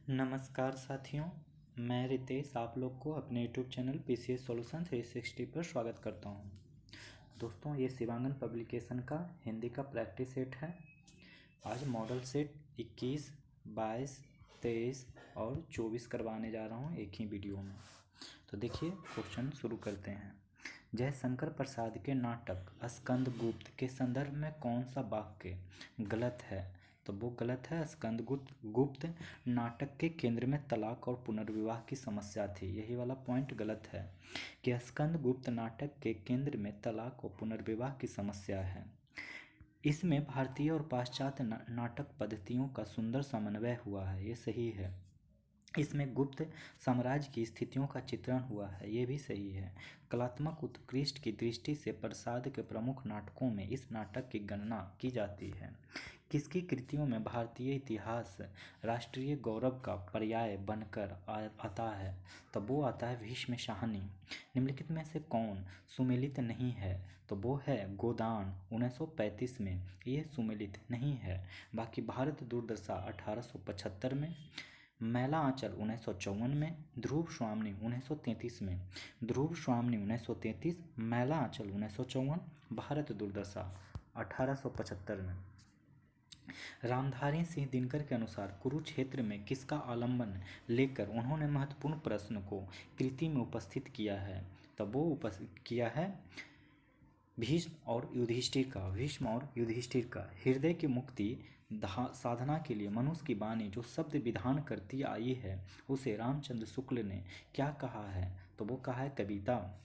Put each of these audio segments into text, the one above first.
नमस्कार साथियों, मैं रितेश आप लोग को अपने यूट्यूब चैनल पीसीएस सॉल्यूशन 360 पर स्वागत करता हूं। दोस्तों, ये शिवांगन पब्लिकेशन का हिंदी का प्रैक्टिस सेट है। आज मॉडल सेट 21, 22, 23 और 24 करवाने जा रहा हूं एक ही वीडियो में। तो देखिए, क्वेश्चन शुरू करते हैं। जयशंकर प्रसाद के नाटक स्कंदगुप्त के संदर्भ में कौन सा वाक्य गलत है? तो वो गलत है। स्कंदगुप्त नाटक के केंद्र में तलाक और पुनर्विवाह की समस्या थी। यही वाला पॉइंट गलत है कि स्कंदगुप्त नाटक के केंद्र में तलाक और पुनर्विवाह की समस्या है। इसमें भारतीय और पाश्चात्य नाटक पद्धतियों का सुंदर समन्वय हुआ है, ये सही है। इसमें गुप्त साम्राज्य की स्थितियों का चित्रण हुआ है, ये भी सही है। कलात्मक उत्कृष्ट की दृष्टि से प्रसाद के प्रमुख नाटकों में इस नाटक की गणना की जाती है। किसकी कृतियों में भारतीय इतिहास राष्ट्रीय गौरव का पर्याय बनकर आता है? तो वो आता है भीष्म शाहनी। निम्नलिखित में से कौन सुमेलित नहीं है? तो वो है गोदान 1935 में, ये सुमेलित नहीं है। बाकी भारत दुर्दशा 1875 में, मैला आंचल 1954 में, ध्रुव स्वामिनी 1933 में। ध्रुव स्वामिनी 1933, मैला आंचल 1954, भारत दुर्दशा 1875 में। रामधारी सिंह दिनकर के अनुसार कुरुक्षेत्र में किसका आलंबन लेकर उन्होंने महत्वपूर्ण प्रश्न को कृति में उपस्थित किया है? तब वो उपस्थित किया है भीष्म और युधिष्ठिर का। हृदय की मुक्ति साधना के लिए मनुष्य की वाणी जो शब्द विधान करती आई है, उसे रामचंद्र शुक्ल ने क्या कहा है? तो वो कहा है कविता।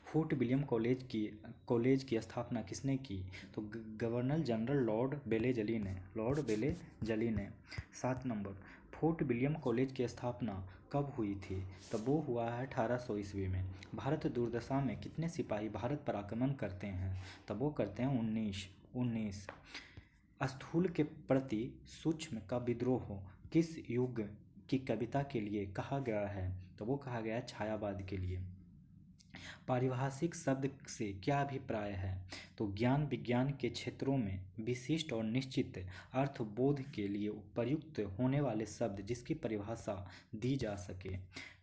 फोर्ट विलियम कॉलेज की स्थापना किसने की? तो गवर्नर जनरल लॉर्ड बेले जली ने। 7 नंबर, फोर्ट विलियम कॉलेज की स्थापना कब हुई थी? तब वो हुआ है 1800 ईस्वी में। भारत दुर्दशा में कितने सिपाही भारत पर आक्रमण करते हैं? तब वो करते हैं 19। स्थूल के प्रति सूक्ष्म का विद्रोह किस युग की कविता के लिए कहा गया है? तो वो कहा गया है छायावाद के लिए। पारिभाषिक शब्द से क्या अभिप्राय है? तो ज्ञान विज्ञान के क्षेत्रों में विशिष्ट और निश्चित अर्थबोध के लिए उपयुक्त होने वाले शब्द जिसकी परिभाषा दी जा सके।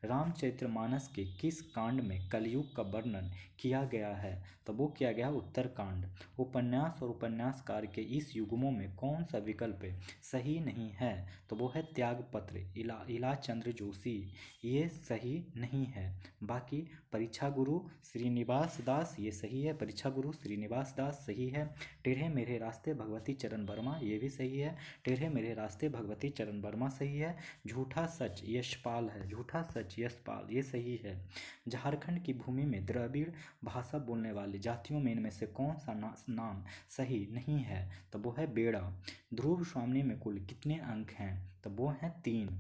रामचरितमानस के किस कांड में कलयुग का वर्णन किया गया है? तो वो किया गया उत्तरकांड। उपन्यास और उपन्यासकार के इस युग्मों में कौन सा विकल्प सही नहीं है? तो वो है त्यागपत्र इलाचंद्र जोशी, ये सही नहीं है। बाकी परीक्षा गुरु श्रीनिवास दास, ये सही है। परीक्षा गुरु श्रीनिवास दास सही है। टेढ़े मेढ़े रास्ते भगवती चरण वर्मा, ये भी सही है। टेढ़े मेढ़े रास्ते भगवती चरण वर्मा सही है। झूठा सच यशपाल है, झूठा सच यशपाल, ये सही है। झारखंड की भूमि में द्रविड़ भाषा बोलने वाली जातियों में इनमें से कौन सा नाम सही नहीं है? तो वो है बेड़ा। ध्रुव स्वामिनी में कुल कितने अंक हैं? तो वो हैं 3।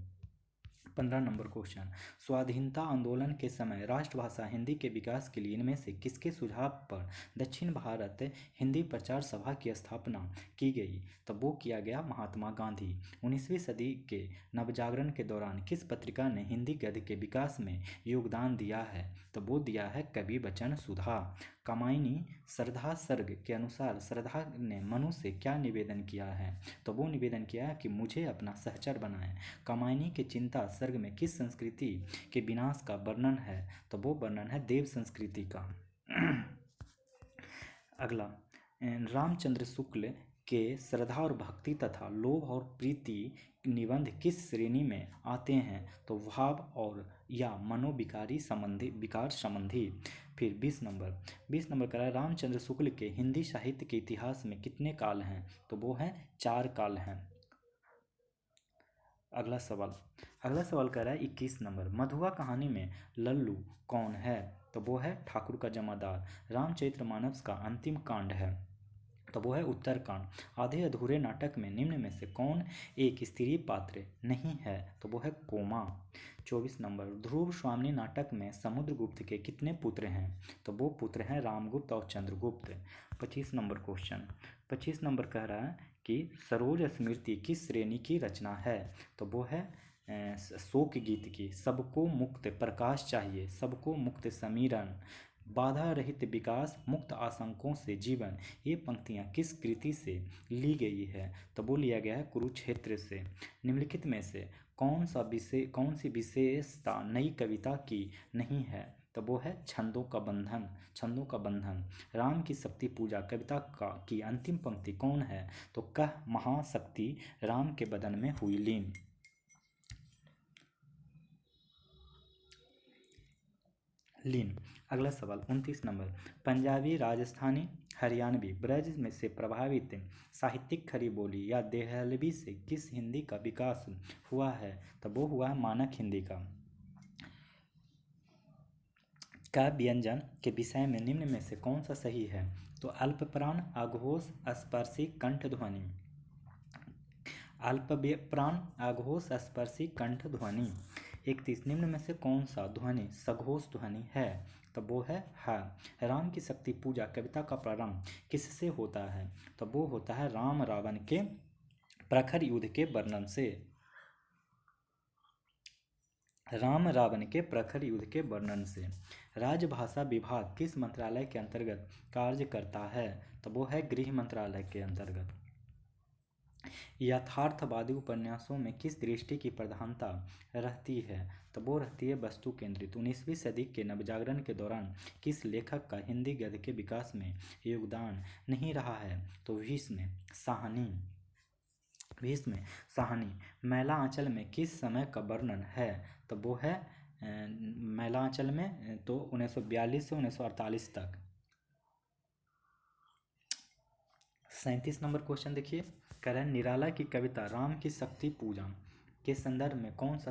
15 नंबर क्वेश्चन, स्वाधीनता आंदोलन के समय राष्ट्रभाषा हिंदी के विकास के लिए इनमें से किसके सुझाव पर दक्षिण भारत हिंदी प्रचार सभा की स्थापना की गई? तब वो किया गया महात्मा गांधी। 19वीं सदी के नवजागरण के दौरान किस पत्रिका ने हिंदी गद्य के विकास में योगदान दिया है? तो वो दिया है कवि वचन सुधा। कामायनी श्रद्धा सर्ग के अनुसार श्रद्धा ने मनु से क्या निवेदन किया है? तो वो निवेदन किया है कि मुझे अपना सहचर बनाएं। कामायनी की चिंता सर्ग में किस संस्कृति के विनाश का वर्णन है? तो वो वर्णन है देव संस्कृति का। अगला, रामचंद्र शुक्ल के श्रद्धा और भक्ति तथा लोभ और प्रीति निबंध किस श्रेणी में आते हैं? तो भाव और या मनोविकारी विकार संबंधी। फिर 20 नंबर कह रहा है रामचंद्र शुक्ल के हिंदी साहित्य के इतिहास में कितने काल हैं? तो वो हैं 4 काल हैं। अगला सवाल कह रहा है 21 नंबर, मधुआ कहानी में लल्लू कौन है? तो वो है ठाकुर का जमादार। रामचरितमानस का अंतिम कांड है, तो वो है उत्तरकांड। आधे अधूरे नाटक में निम्न में से कौन एक स्त्री पात्र नहीं है? तो वो है कोमा। 24 नंबर, ध्रुव स्वामिनी नाटक में समुद्रगुप्त के कितने पुत्र हैं? तो वो पुत्र हैं रामगुप्त और चंद्रगुप्त। 25 नंबर क्वेश्चन, 25 नंबर कह रहा है कि सरोज स्मृति किस श्रेणी की रचना है? तो वो है शोक गीत की। सबको मुक्त प्रकाश चाहिए, सबको मुक्त समीरण, बाधा रहित विकास, मुक्त आशंकों से जीवन, ये पंक्तियाँ किस कृति से ली गई है? तो वो लिया गया है कुरुक्षेत्र से। निम्नलिखित में से कौन सी विशेषता नई कविता की नहीं है? तो वो है छंदों का बंधन। छंदों का बंधन। राम की शक्ति पूजा कविता की अंतिम पंक्ति कौन है? तो कह महाशक्ति राम के बदन में हुई लीन। अगला सवाल 29 नंबर। पंजाबी, राजस्थानी, हरियाणवी, ब्रज में से प्रभावित साहित्यिक खड़ी बोली या देहलवी से किस हिंदी का विकास हुआ है? तो वो हुआ है मानक हिंदी का। व्यंजन के विषय में निम्न में से कौन सा सही है? तो अल्पप्राण, अघोष, स्पर्शी, कंठ ध्वनि। अल्पप्राण, अघोष, स्पर्शी, कंठ ध्वनि। 31 निम्न में से कौन सा ध्वनि सघोष ध्वनि है? तो वो है राम की शक्ति पूजा कविता का प्रारंभ किससे होता है? तो वो होता है राम रावण के प्रखर युद्ध के वर्णन से। राम रावण के प्रखर युद्ध के वर्णन से। राजभाषा विभाग किस मंत्रालय के अंतर्गत कार्य करता है? तो वो है गृह मंत्रालय के अंतर्गत। यथार्थवादी उपन्यासों में किस दृष्टि की प्रधानता रहती है? तो वो रहती है वस्तु केंद्रित। 19वीं सदी के नवजागरण के दौरान किस लेखक का हिंदी गद्य के विकास में योगदान नहीं रहा है? तो भीष्म साहनी। भीष्म साहनी। मैला आंचल में किस समय का वर्णन है? तो वो है मैला आंचल में तो 1942 से 1948 तक। 37 नंबर क्वेश्चन देखिए। करण निराला की कविता राम की शक्ति पूजा के संदर्भ में कौन सा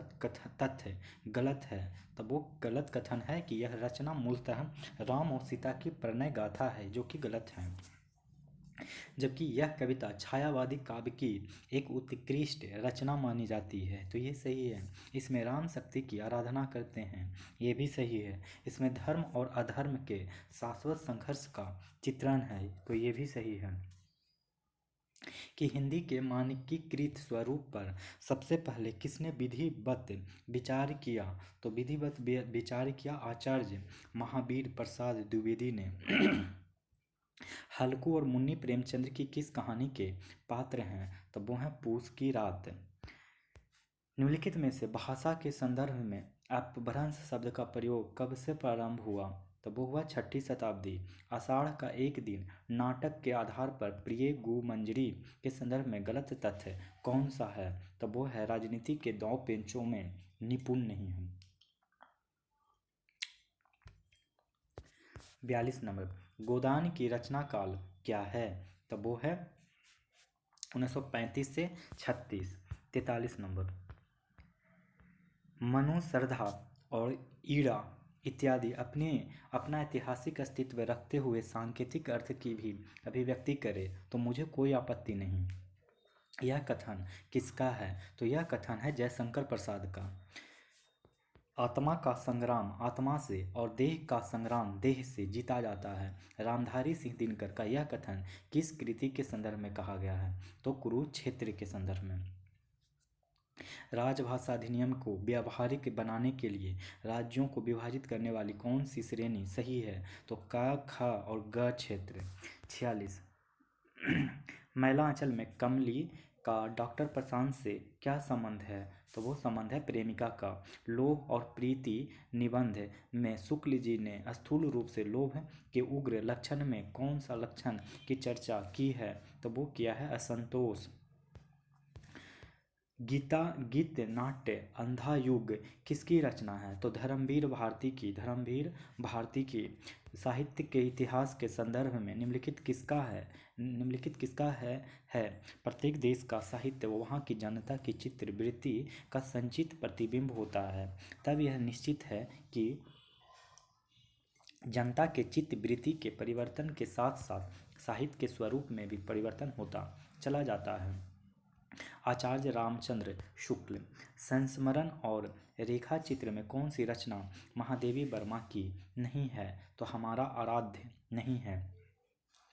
तथ्य गलत है? तो वो गलत कथन है कि यह रचना मूलतः राम और सीता की प्रणय गाथा है, जो कि गलत है। जबकि यह कविता छायावादी काव्य की एक उत्कृष्ट रचना मानी जाती है, तो ये सही है। इसमें राम शक्ति की आराधना करते हैं, ये भी सही है। इसमें धर्म और अधर्म के शाश्वत संघर्ष का चित्रण है, तो ये भी सही है। कि हिंदी के मानकीकृत स्वरूप पर सबसे पहले किसने विधिवत विचार किया? तो विधिवत विचार किया आचार्य महावीर प्रसाद द्विवेदी ने। हल्कू और मुन्नी प्रेमचंद्र की किस कहानी के पात्र हैं? तो वो हैं पूस की रात। निम्नलिखित में से भाषा के संदर्भ में अपभ्रंश शब्द का प्रयोग कब से प्रारंभ हुआ? तो वो हुआ 6ठी शताब्दी। आषाढ़ का एक दिन नाटक के आधार पर प्रिय गु मंजरी के संदर्भ में गलत तथ्य कौन सा है? तो वो है राजनीति के दांव पेंचों में निपुण नहीं है। 42 नंबर। गोदान की रचना काल क्या है? तो वो है 1935 से 36। 43 नंबर। मनु, श्रद्धा और ईड़ा इत्यादि अपना ऐतिहासिक अस्तित्व रखते हुए सांकेतिक अर्थ की भी अभिव्यक्ति करे तो मुझे कोई आपत्ति नहीं। यह कथन किसका है? तो यह कथन है जयशंकर प्रसाद का। आत्मा का संग्राम आत्मा से और देह का संग्राम देह से जीता जाता है, रामधारी सिंह दिनकर का यह कथन किस कृति के संदर्भ में कहा गया है? तो कुरुक्षेत्र के संदर्भ में। राजभाषा अधिनियम को व्यावहारिक बनाने के लिए राज्यों को विभाजित करने वाली कौन सी श्रेणी सही है? तो क, ख और ग क्षेत्र। 46। मैलांचल में कमली का डॉक्टर प्रशांत से क्या संबंध है? तो वो संबंध है प्रेमिका का। लोभ और प्रीति निबंध में शुक्ल जी ने स्थूल रूप से लोभ के उग्र लक्षण में कौन सा लक्षण की चर्चा की है? तो वो किया है असंतोष। गीत नाट्य अंधा युग किसकी रचना है? तो धर्मवीर भारती की। धर्मवीर भारती की। साहित्य के इतिहास के संदर्भ में निम्नलिखित किसका है प्रत्येक देश का साहित्य वहाँ की जनता की चित्र वृत्ति का संचित प्रतिबिंब होता है। तब यह निश्चित है कि जनता के चित्त वृत्ति के परिवर्तन के साथ साथ साहित्य के स्वरूप में भी परिवर्तन होता चला जाता है। आचार्य रामचंद्र शुक्ल। संस्मरण और रेखा चित्र में कौन सी रचना महादेवी वर्मा की नहीं है? तो हमारा आराध्य नहीं है।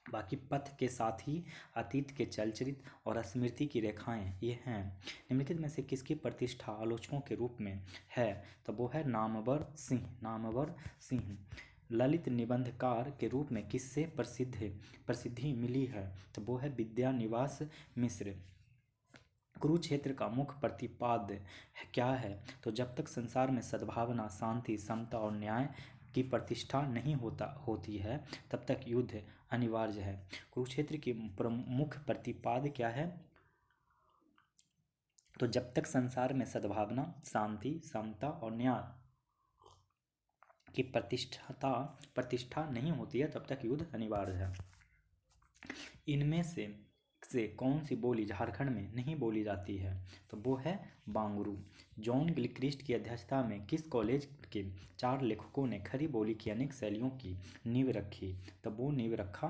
बाकी पथ के साथ ही अतीत के चलचित्र और स्मृति की रेखाएं ये हैं। निम्नलिखित में से किसकी प्रतिष्ठा आलोचकों के रूप में है? तो वो है नामवर सिंह। नामवर सिंह। ललित निबंधकार के रूप में किससे प्रसिद्धि मिली है? तो वो है विद्यानिवास मिश्र। कुरुक्षेत्र का मुख्य प्रतिपाद्य क्या है? तो जब तक संसार में सद्भावना, शांति, समता और न्याय की प्रतिष्ठा नहीं होती है, तब तक युद्ध अनिवार्य है। कुरुक्षेत्र की प्रमुख प्रतिपाद्य क्या है? तो जब तक संसार में सद्भावना, शांति, समता और न्याय की प्रतिष्ठा नहीं होती है, तब तक युद्ध अनिवार्य है। इनमें से कौन सी बोली झारखंड में नहीं बोली जाती है? तो वो है बांगरू। जॉन गिलक्रिस्ट की अध्यक्षता में किस कॉलेज के 4 लेखकों ने खड़ी बोली की अनेक शैलियों की नींव रखी? तो वो नींव रखा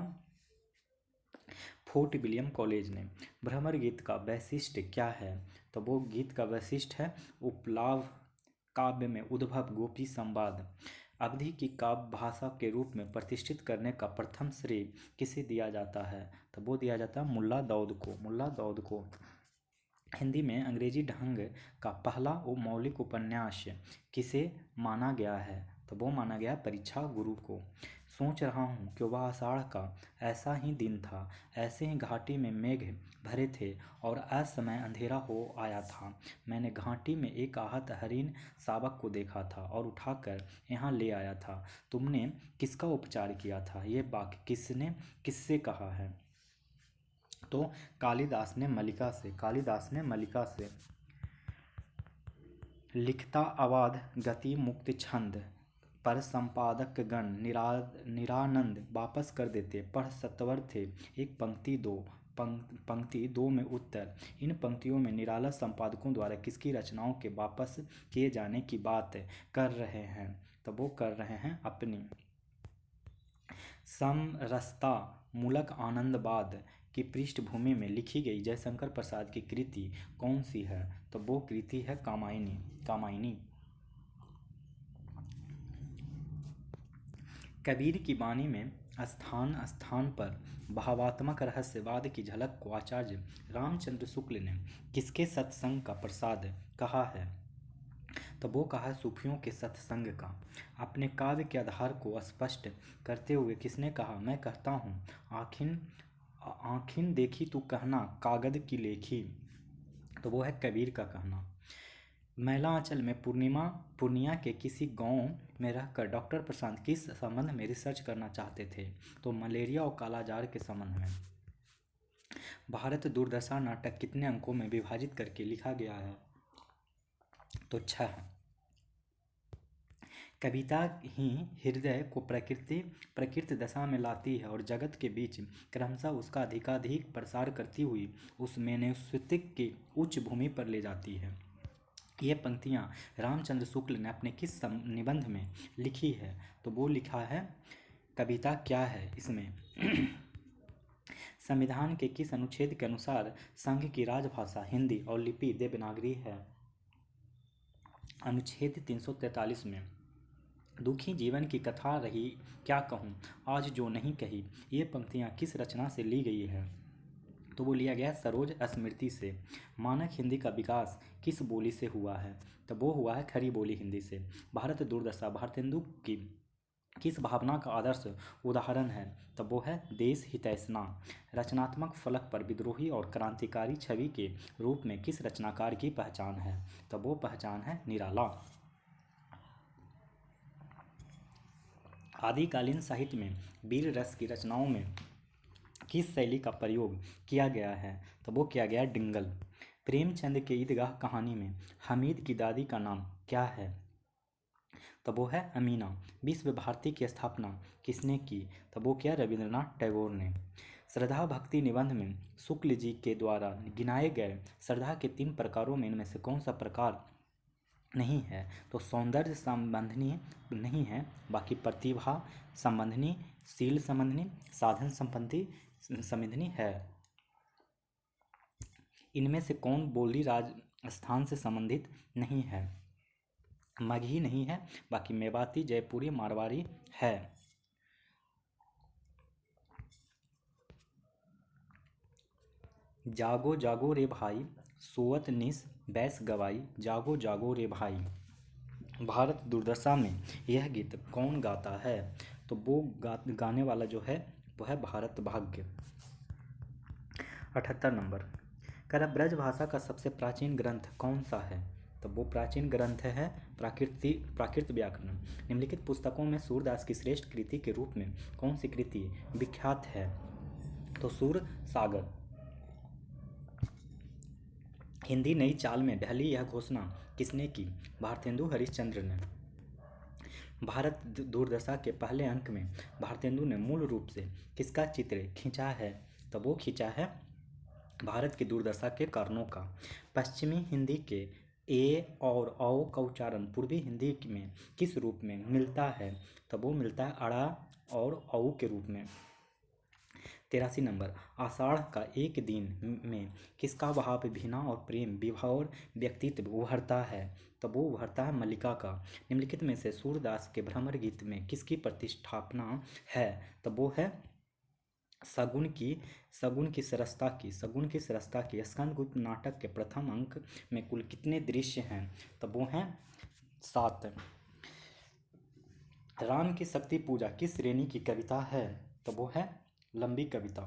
फोर्ट विलियम कॉलेज ने। भ्रमर गीत का वैशिष्ट्य क्या है? तो वो गीत का वैशिष्ट्य है उपलाव काव्य में उद्भव गोपी संवाद। अवधि की काव्य भाषा के रूप में प्रतिष्ठित करने का प्रथम श्रेय किसे दिया जाता है? तो वो दिया जाता है मुल्ला दाऊद को। हिंदी में अंग्रेजी ढंग का पहला मौलिक उपन्यास किसे माना गया है? तो वो माना गया परीक्षा गुरु को। सोच रहा हूँ कि वह आषाढ़ का ऐसा ही दिन था, ऐसे ही घाटी में मेघ भरे थे और असमय अंधेरा हो आया था। मैंने घाटी में एक आहत हरिण शावक को देखा था और उठाकर यहाँ ले आया था। तुमने किसका उपचार किया था? ये वाक्य किसने किससे कहा है? तो कालिदास ने मल्लिका से। लिखता अवाध गति मुक्त छंद पर संपादक गण निरानंद वापस कर देते। पढ़ सत्वर थे एक पंक्ति दो में उत्तर। इन पंक्तियों में निराला संपादकों द्वारा किसकी रचनाओं के वापस किए जाने की बात कर रहे हैं? तो वो कर रहे हैं अपनी। समरसता मूलक आनंदवाद की पृष्ठभूमि में लिखी गई जयशंकर प्रसाद की कृति कौन सी है? तो वो कृति है कामायनी। कबीर की वाणी में स्थान स्थान पर भावात्मक रहस्यवाद की झलक को आचार्य रामचंद्र शुक्ल ने किसके सत्संग का प्रसाद कहा है? तो वो कहा सूफियों के सत्संग का। अपने काव्य के आधार को स्पष्ट करते हुए किसने कहा? मैं कहता हूँ आँखिन देखी तू कहना कागद की लेखी। तो वो है कबीर का कहना। मैला आंचल में पूर्णिया के किसी गांव में रहकर डॉक्टर प्रशांत किस संबंध में रिसर्च करना चाहते थे? तो मलेरिया और कालाजार के संबंध में। भारत दुर्दशा नाटक कितने अंकों में विभाजित करके लिखा गया है? तो 6। कविता ही हृदय को प्रकृति दशा में लाती है और जगत के बीच क्रमशः उसका अधिकाधिक प्रसार करती हुई उस मैन्युस्क्रिप्ट की उच्च भूमि पर ले जाती है। ये पंक्तियाँ रामचंद्र शुक्ल ने अपने किस निबंध में लिखी है? तो वो लिखा है कविता क्या है इसमें। संविधान के किस अनुच्छेद के अनुसार संघ की राजभाषा हिंदी और लिपि देवनागरी है? अनुच्छेद 343 में। दुखी जीवन की कथा रही क्या कहूँ आज जो नहीं कही, ये पंक्तियाँ किस रचना से ली गई है? तो वो लिया गया सरोज स्मृति से। मानक हिंदी का विकास किस बोली से हुआ है? तो वो हुआ है खड़ी बोली हिंदी से। भारत दुर्दशा भारतेंदु की किस भावना का आदर्श उदाहरण है? तो वो है देश हितैषणा। रचनात्मक फलक पर विद्रोही और क्रांतिकारी छवि के रूप में किस रचनाकार की पहचान है? तो वो पहचान है निराला। आदिकालीन साहित्य में वीर रस की रचनाओं में किस शैली का प्रयोग किया गया है? तो वो किया गया डिंगल। प्रेमचंद के ईदगाह कहानी में हमीद की दादी का नाम क्या है? तो वो है अमीना। विश्व भारती की स्थापना किसने की? तो वो किया रविंद्रनाथ टैगोर ने। श्रद्धा भक्ति निबंध में शुक्ल जी के द्वारा गिनाए गए श्रद्धा के 3 प्रकारों में इनमें से कौन सा प्रकार नहीं है? तो सौंदर्य संबंधी नहीं है, बाकी प्रतिभा संबंधी, शील संबंधी, साधन संबंधी है। इनमें से कौन बोली राजस्थान से संबंधित नहीं है? मगही नहीं है, बाकी मेवाती, जयपुरी, मारवाड़ी है। जागो जागो रे भाई सोवत निस बैस गवाई, जागो जागो रे भाई। भारत दुर्दशा में यह गीत कौन गाता है? तो वो गाने वाला जो है वो है भारत भाग्य। 78 नंबर, कह रहा ब्रज भाषा का सबसे प्राचीन ग्रंथ कौन सा है? तो वो प्राचीन ग्रंथ है प्राकृत व्याकरण। निम्नलिखित पुस्तकों में सूरदास की श्रेष्ठ कृति के रूप में कौन सी कृति विख्यात है? तो सूर सागर। हिंदी नई चाल में ढली यह घोषणा किसने की? भारतेंदु हरिश्चंद्र ने। भारत दुर्दशा के पहले अंक में भारतेंदु ने मूल रूप से किसका चित्र खींचा है? तो वो खींचा है भारत की दुर्दशा के कारणों का। पश्चिमी हिंदी के ए और औ का उच्चारण पूर्वी हिंदी में किस रूप में मिलता है? तो वो मिलता है अड़ा और औ के रूप में। 83 नंबर, आषाढ़ का एक दिन में किसका भाव भीना और प्रेम विभोर व्यक्तित्व उभरता है? तो वो उभरता है मल्लिका का। निम्नलिखित में से सूरदास के भ्रमर गीत में किसकी प्रतिष्ठापना है? तो वो है सगुन की सरसता की। स्कंदगुप्त नाटक के प्रथम अंक में कुल कितने दृश्य हैं? तो वो हैं 7। राम की शक्ति पूजा किस श्रेणी की कविता है? तो वो है लंबी कविता।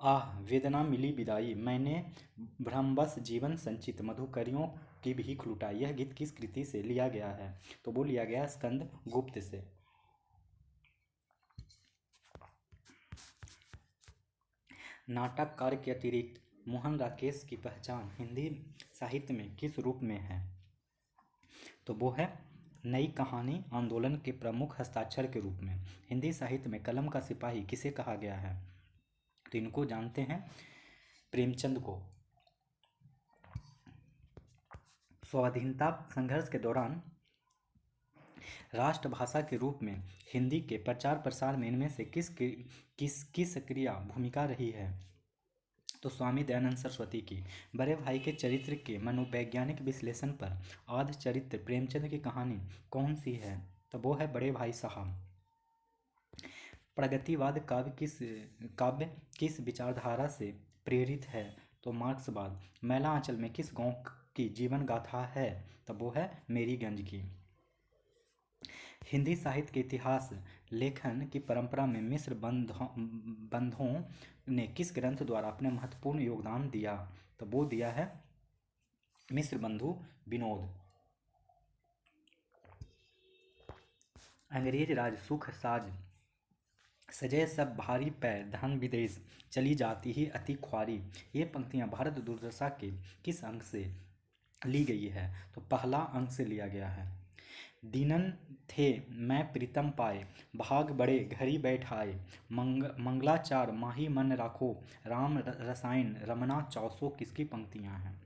आह वेदना मिली विदाई, मैंने भ्रमवश जीवन संचित, मधुकरियों की भीख लुटाई, यह गीत किस कृति से लिया गया है? तो वो लिया गया स्कंद गुप्त से। नाटककार के अतिरिक्त मोहन राकेश की पहचान हिंदी साहित्य में किस रूप में है? तो वो है नई कहानी आंदोलन के प्रमुख हस्ताक्षर के रूप में। हिंदी साहित्य में कलम का सिपाही किसे कहा गया है? तो इनको जानते हैं प्रेमचंद को। स्वाधीनता संघर्ष के दौरान राष्ट्रभाषा के रूप में हिंदी के प्रचार प्रसार में इनमें से किसकी सक्रिय भूमिका रही है? तो स्वामी दयानंद सरस्वती की। बड़े भाई के चरित्र के मनोवैज्ञानिक विश्लेषण पर आद्य चरित्र प्रेमचंद की कहानी कौन सी है? तो वो है बड़े भाई साहब। प्रगतिवाद काव्य किस विचारधारा से प्रेरित है? तो मार्क्सवाद। मैला आंचल में किस गांव की जीवन गाथा है? तो वो है मेरीगंज की। हिंदी साहित्य के इतिहास लेखन की परंपरा में मिश्र बंधुओं ने किस ग्रंथ द्वारा अपने महत्वपूर्ण योगदान दिया? तो वो दिया है मिश्र बंधु विनोद। अंग्रेज राज सुख साज सजय सब भारी पैर, धन विदेश चली जाती ही अति ख्वारी, ये पंक्तियां भारत दुर्दशा के किस अंक से ली गई है? तो पहला अंक से लिया गया है। दीनन थे मैं प्रीतम पाए, भाग बड़े घरी बैठाए, मंगलाचार माही मन राखो, राम रसायन रमना चौसो किसकी पंक्तियां हैं?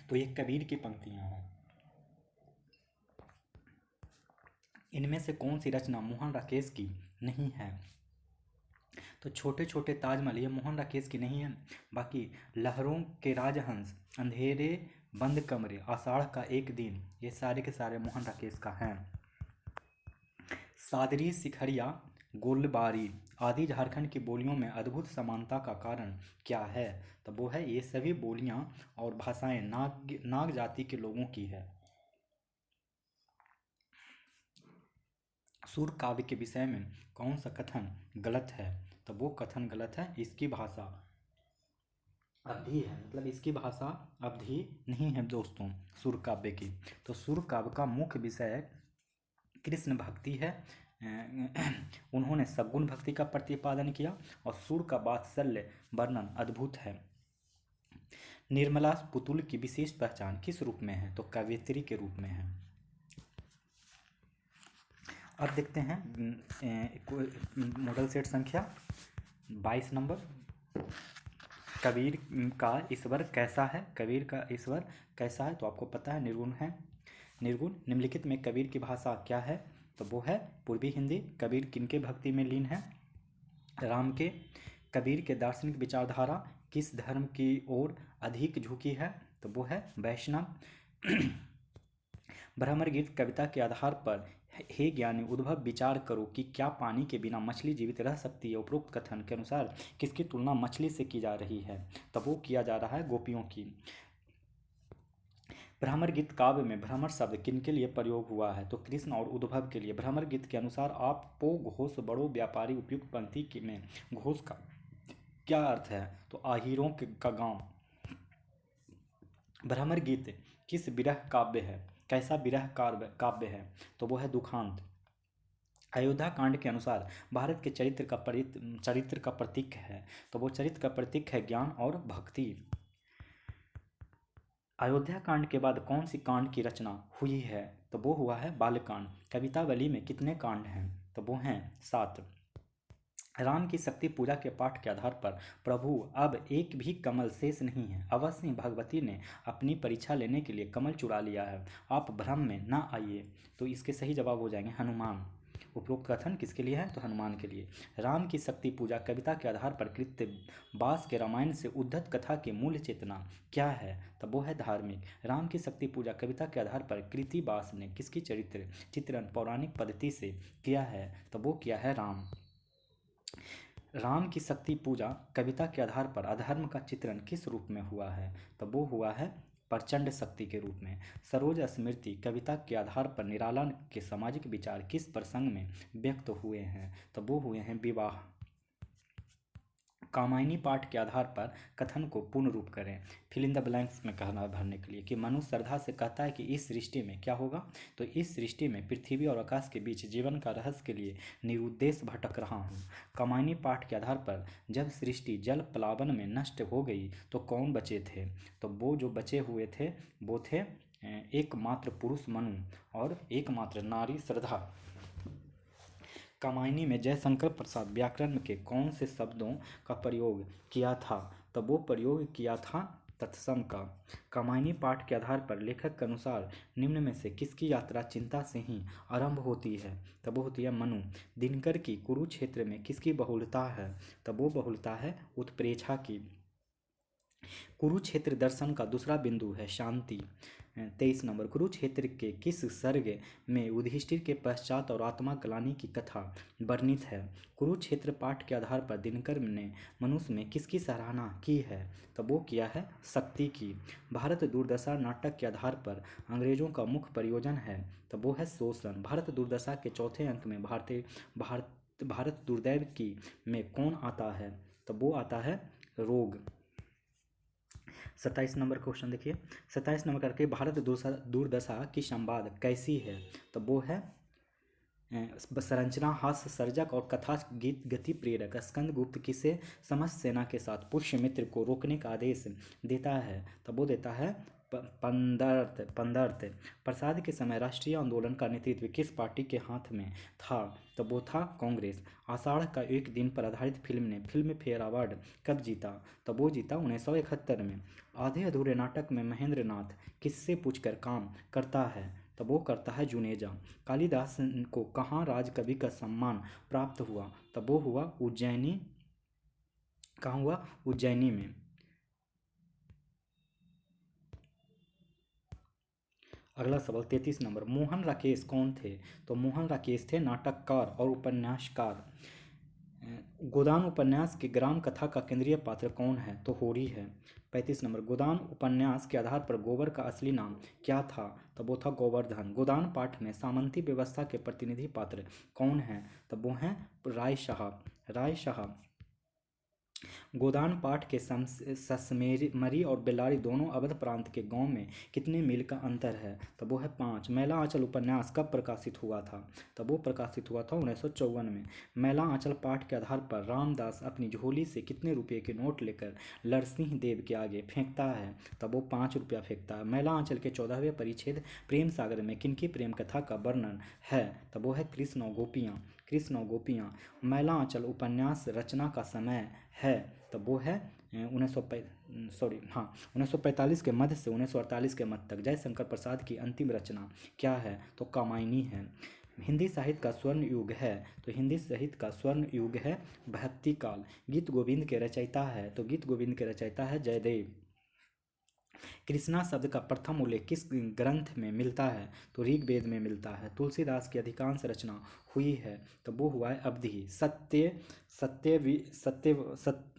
तो ये कबीर की पंक्तियां हैं। इनमें से कौन सी रचना मोहन राकेश की नहीं है? तो छोटे छोटे ताजमहल ये मोहन राकेश की नहीं है। बाकी लहरों के राजहंस, अंधेरे बंद कमरे, आषाढ़ का एक दिन, ये सारे के सारे मोहन राकेश का हैं। सादरी सिखरिया गोलबारी आदि झारखंड की बोलियों में अद्भुत समानता का कारण क्या है? तो वो है ये सभी बोलियां और भाषाएं नाग जाति के लोगों की है। सुर काव्य के विषय में कौन सा कथन गलत है? तो वो कथन गलत है इसकी भाषा अवधि है, मतलब इसकी भाषा अवधि नहीं है दोस्तों सुर काव्य की। तो सुर काव्य का मुख्य विषय कृष्ण भक्ति है। उन्होंने सगुण भक्ति का प्रतिपादन किया और सुर का वात्सल्य वर्णन अद्भुत है। निर्मला पुतुल की विशेष पहचान किस रूप में है? तो कवयित्री के रूप में है। अब देखते हैं मॉडल सेट संख्या 22 नंबर, कबीर का ईश्वर कैसा है? कबीर का ईश्वर कैसा है? तो आपको पता है निर्गुण है। निर्गुण। निम्नलिखित में कबीर की भाषा क्या है? तो वो है पूर्वी हिंदी। कबीर किनके भक्ति में लीन है? राम के। कबीर के दार्शनिक विचारधारा किस धर्म की ओर अधिक झुकी है? तो वो है वैष्णव। भ्रमर गीत कविता के आधार पर हे ज्ञानी उद्भव विचार करो कि क्या पानी के बिना मछली जीवित रह सकती है? उपरोक्त कथन के अनुसार किसकी तुलना मछली से की जा रही है? तब वो किया जा रहा है गोपियों की। भ्रमर गीत काव्य में भ्रमर शब्द किनके लिए प्रयोग हुआ है? तो कृष्ण और उद्धव के लिए। भ्रमर गीत के अनुसार आपो घोष बड़ो व्यापारी उपयुक्त पंक्ति में घोष का क्या अर्थ है? तो आहीरों का गांव। भ्रमर गीत किस विरह काव्य है? कैसा विरह काव्य है? तो वो है दुखांत। अयोध्या कांड के अनुसार भारत के चरित्र का प्रतीक है, तो वो चरित्र का प्रतीक है ज्ञान और भक्ति। अयोध्या कांड के बाद कौन सी कांड की रचना हुई है? तो वो हुआ है बालकांड। कवितावली में कितने कांड हैं? तो वो हैं 7। राम की शक्ति पूजा के पाठ के आधार पर प्रभु अब एक भी कमल शेष नहीं है, अवश्य ही भगवती ने अपनी परीक्षा लेने के लिए कमल चुरा लिया है, आप भ्रम में न आइए। तो इसके सही जवाब हो जाएंगे हनुमान। उपरोक्त कथन किसके लिए है? तो हनुमान के लिए। राम की शक्ति पूजा कविता के आधार पर कृत्य व्यास के रामायण से उद्धत कथा की मूल चेतना क्या है? तब वो है धार्मिक। राम की शक्ति पूजा कविता के आधार पर कृति व्यास ने किसकी चरित्र चित्रण पौराणिक पद्धति से किया है? तब वो किया है राम। राम की शक्ति पूजा कविता के आधार पर अधर्म का चित्रण किस रूप में हुआ है? तब वो हुआ है प्रचंड शक्ति के रूप में। सरोज स्मृति कविता के आधार पर निराला के सामाजिक विचार किस प्रसंग में व्यक्त हुए हैं? तब वो हुए हैं विवाह। कामायनी पाठ के आधार पर कथन को पूर्ण रूप करें। फिल इन द ब्लैंक्स में कहना भरने के लिए कि मनुष्य श्रद्धा से कहता है कि इस सृष्टि में क्या होगा? तो इस सृष्टि में पृथ्वी और आकाश के बीच जीवन का रहस्य के लिए निरुद्देश्य भटक रहा हूँ। कामायनी पाठ के आधार पर जब सृष्टि जल प्लावन में नष्ट हो गई तो कौन बचे थे? तो वो जो बचे हुए थे वो थे एकमात्र पुरुष मनु और एकमात्र नारी श्रद्धा। कामायनी में जयशंकर प्रसाद व्याकरण के कौन से शब्दों का प्रयोग किया था? तब वो प्रयोग किया था तत्सम का। कामायनी पाठ के आधार पर लेखक के अनुसार निम्न में से किसकी यात्रा चिंता से ही आरंभ होती है? तब वो होती है मनु। दिनकर की कुरुक्षेत्र में किसकी बहुलता है? तब वो बहुलता है उत्प्रेक्षा की। कुरुक्षेत्र दर्शन का दूसरा बिंदु है शांति। 23 नंबर कुरुक्षेत्र के किस सर्ग में युधिष्ठिर के पश्चात और आत्मा ग्लानि की कथा वर्णित है? कुरुक्षेत्र पाठ के आधार पर दिनकर ने मनुष्य में किसकी सराहना की है? तब वो किया है शक्ति की। भारत दुर्दशा नाटक के आधार पर अंग्रेजों का मुख्य प्रयोजन है, तब वो है शोषण। भारत दुर्दशा के चौथे अंक में भारत दुर्दैव की में कौन आता है? तब वो आता है रोग। 27 नंबर क्वेश्चन देखिए। 27 नंबर करके भारत दुर्दशा की संवाद कैसी है? तो वो है संरचना हास्य सर्जक और कथा गीत गति प्रेरक। स्कंदगुप्त किसे समस्त सेना के साथ पुष्यमित्र को रोकने का आदेश देता है? तब वो देता है पंदर्त। प्रसाद के समय राष्ट्रीय आंदोलन का नेतृत्व किस पार्टी के हाथ में था? तब वो था कांग्रेस। आषाढ़ का एक दिन पर आधारित फिल्म ने फिल्म फेयर अवार्ड कब जीता? तब वो जीता 1971 में। आधे अधूरे नाटक में महेंद्र नाथ किससे पूछकर काम करता है? तब वो करता है जुनेजा। कालिदास को कहाँ राजकवि का सम्मान प्राप्त हुआ? तब वो हुआ उज्जैनी। कहाँ हुआ? उज्जैनी में। अगला सवाल 33 नंबर। मोहन राकेश कौन थे? तो मोहन राकेश थे नाटककार और उपन्यासकार। गोदान उपन्यास की ग्राम कथा का केंद्रीय पात्र कौन है? तो होरी है। 35 नंबर। गोदान उपन्यास के आधार पर गोबर का असली नाम क्या था? तब वो था गोवर्धन। गोदान पाठ में सामंती व्यवस्था के प्रतिनिधि पात्र कौन हैं? तब वो हैं राय साहब। राय साहब। गोदान पाठ के ससमेरी और बेल्लारी दोनों अवध प्रांत के गांव में कितने मील का अंतर है? तब वो है 5। मैला आंचल उपन्यास कब प्रकाशित हुआ था? तब वो प्रकाशित हुआ था 1954 में। मैला आंचल पाठ के आधार पर रामदास अपनी झोली से कितने रुपये के नोट लेकर लरसिंह देव के आगे फेंकता है? तब वो 5 रुपया फेंकता है। मैला आंचल के 14वें परिच्छेद प्रेम सागर में किनकी प्रेम कथा का वर्णन है? तब वो है कृष्ण और गोपियाँ। कृष्ण और गोपियाँ। मैला आंचल उपन्यास रचना का समय है? तब वो है 1945 के मध्य से 1948 के मध्य तक। जयशंकर प्रसाद की अंतिम रचना क्या है? तो कामायनी है। हिंदी साहित्य का स्वर्ण युग है? तो हिंदी साहित्य का स्वर्ण युग है भक्ति काल। गीत गोविंद के रचयिता है? तो गीत गोविंद के रचयिता है जयदेव। कृष्णा शब्द का प्रथम उल्लेख किस ग्रंथ में मिलता है? तो ऋग्वेद में मिलता है। तुलसीदास की अधिकांश रचना हुई है? तो वो हुआ है अवधि।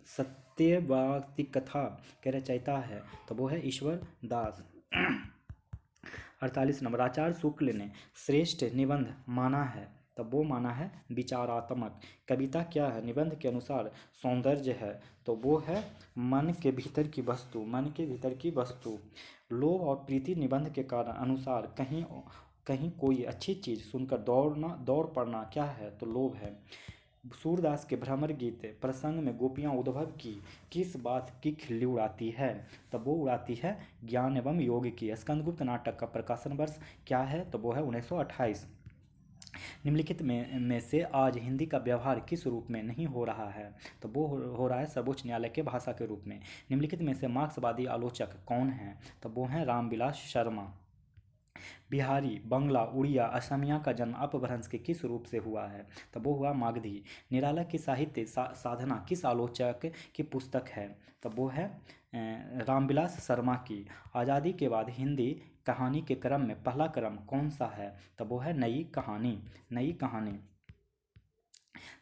सत्यवादी कथा के रचयिता है? तो वो है ईश्वर दास। 48 नंबर, आचार्य शुक्ल ने श्रेष्ठ निबंध माना है, तब वो माना है विचारात्मक। कविता क्या है? निबंध के अनुसार सौंदर्य है, तो वो है मन के भीतर की वस्तु, मन के भीतर की वस्तु। लोभ और प्रीति निबंध के कारण अनुसार कहीं कहीं कोई अच्छी चीज़ सुनकर दौड़ पड़ना क्या है? तो लोभ है। सूरदास के भ्रमर गीत प्रसंग में गोपियाँ उद्धव की किस बात की खिल्ली उड़ाती है? तब वो उड़ाती है ज्ञान एवं योग की। स्कंदगुप्त नाटक का प्रकाशन वर्ष क्या है? तो वो है 1928। निम्नलिखित में से आज हिंदी का व्यवहार किस रूप में नहीं हो रहा है? तो वो हो रहा है सर्वोच्च न्यायालय के भाषा के रूप में। निम्नलिखित में से मार्क्सवादी आलोचक कौन हैं? तो वो हैं रामविलास शर्मा। बिहारी, बंगला, उड़िया, असमिया का जन्म अपभ्रंश के किस रूप से हुआ है? तो वो हुआ मागधी। निराला की साहित्य साधना किस आलोचक की पुस्तक है? तो वो है रामविलास शर्मा की। आज़ादी के बाद हिंदी कहानी के क्रम में पहला क्रम कौन सा है? तो वो है नई कहानी। नई कहानी।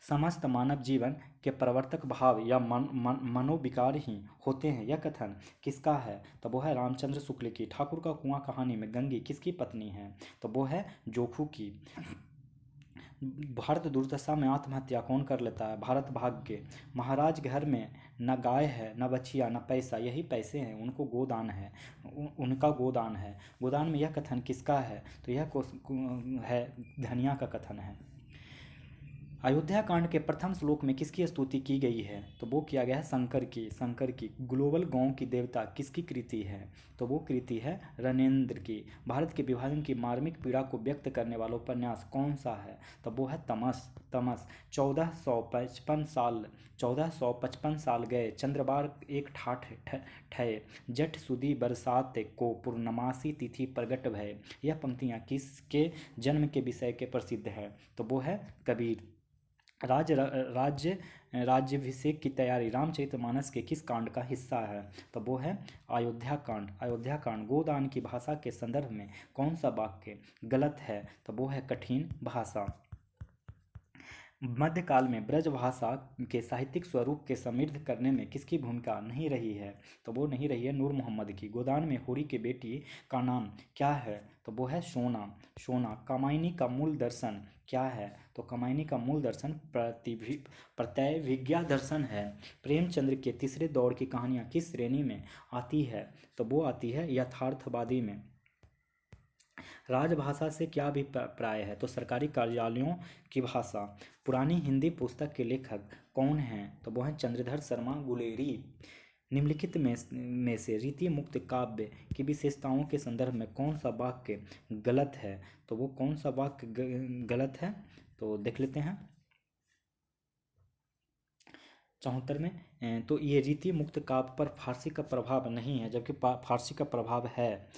समस्त मानव जीवन के प्रवर्तक भाव या मनोविकार ही होते हैं, यह कथन किसका है? तो वो है रामचंद्र शुक्ल की। ठाकुर का कुआं कहानी में गंगी किसकी पत्नी है? तो वो है जोखू की। भारत दुर्दशा में आत्महत्या कौन कर लेता है? भारत भाग के। महाराज घर में न गाय है, न बछिया, न पैसा, यही पैसे हैं, उनको गोदान है, उनका गोदान है। गोदान में यह कथन किसका है? तो यह है धनिया का कथन है। अयोध्या कांड के प्रथम श्लोक में किसकी स्तुति की गई है? तो वो किया गया है शंकर की। शंकर की। ग्लोबल गांव की देवता किसकी कृति है? तो वो कृति है रणेंद्र की। भारत के विभाजन की मार्मिक पीड़ा को व्यक्त करने वाला उपन्यास कौन सा है? तो वो है तमस। तमस। 1455 साल गए चंद्रबार एक ठाठ ठय, जठ सुदी बरसात को पूर्णमासी तिथि प्रगट भय। यह पंक्तियाँ किसके जन्म के विषय के प्रसिद्ध है? तो वो है कबीर। राज्याभिषेक की तैयारी रामचरितमानस के किस कांड का हिस्सा है? तो वो है अयोध्या कांड। अयोध्या कांड। गोदान की भाषा के संदर्भ में कौन सा वाक्य गलत है? तो वो है कठिन भाषा। मध्यकाल में ब्रज भाषा के साहित्यिक स्वरूप के समृद्ध करने में किसकी भूमिका नहीं रही है? तो वो नहीं रही है नूर मोहम्मद की। गोदान में हुरी की बेटी का नाम क्या है? तो वो है सोना। सोना। कामायनी का मूल दर्शन क्या है? तो कामायनी का मूल दर्शन प्रत्यभिज्ञा दर्शन है। प्रेमचंद्र के तीसरे दौर की कहानियाँ किस श्रेणी में आती है? तो वो आती है यथार्थवादी में। राजभाषा से क्या अभिप्राय है? तो सरकारी कार्यालयों की भाषा। पुरानी हिंदी पुस्तक के लेखक कौन हैं? तो वो हैं चंद्रधर शर्मा गुलेरी। निम्नलिखित में से रीति मुक्त काव्य की विशेषताओं के संदर्भ में कौन सा वाक्य गलत है? तो वो कौन सा वाक्य गलत है? तो देख लेते हैं 74 में। तो ये रीति मुक्त काव्य पर फारसी का प्रभाव नहीं है, जबकि फारसी का प्रभाव है।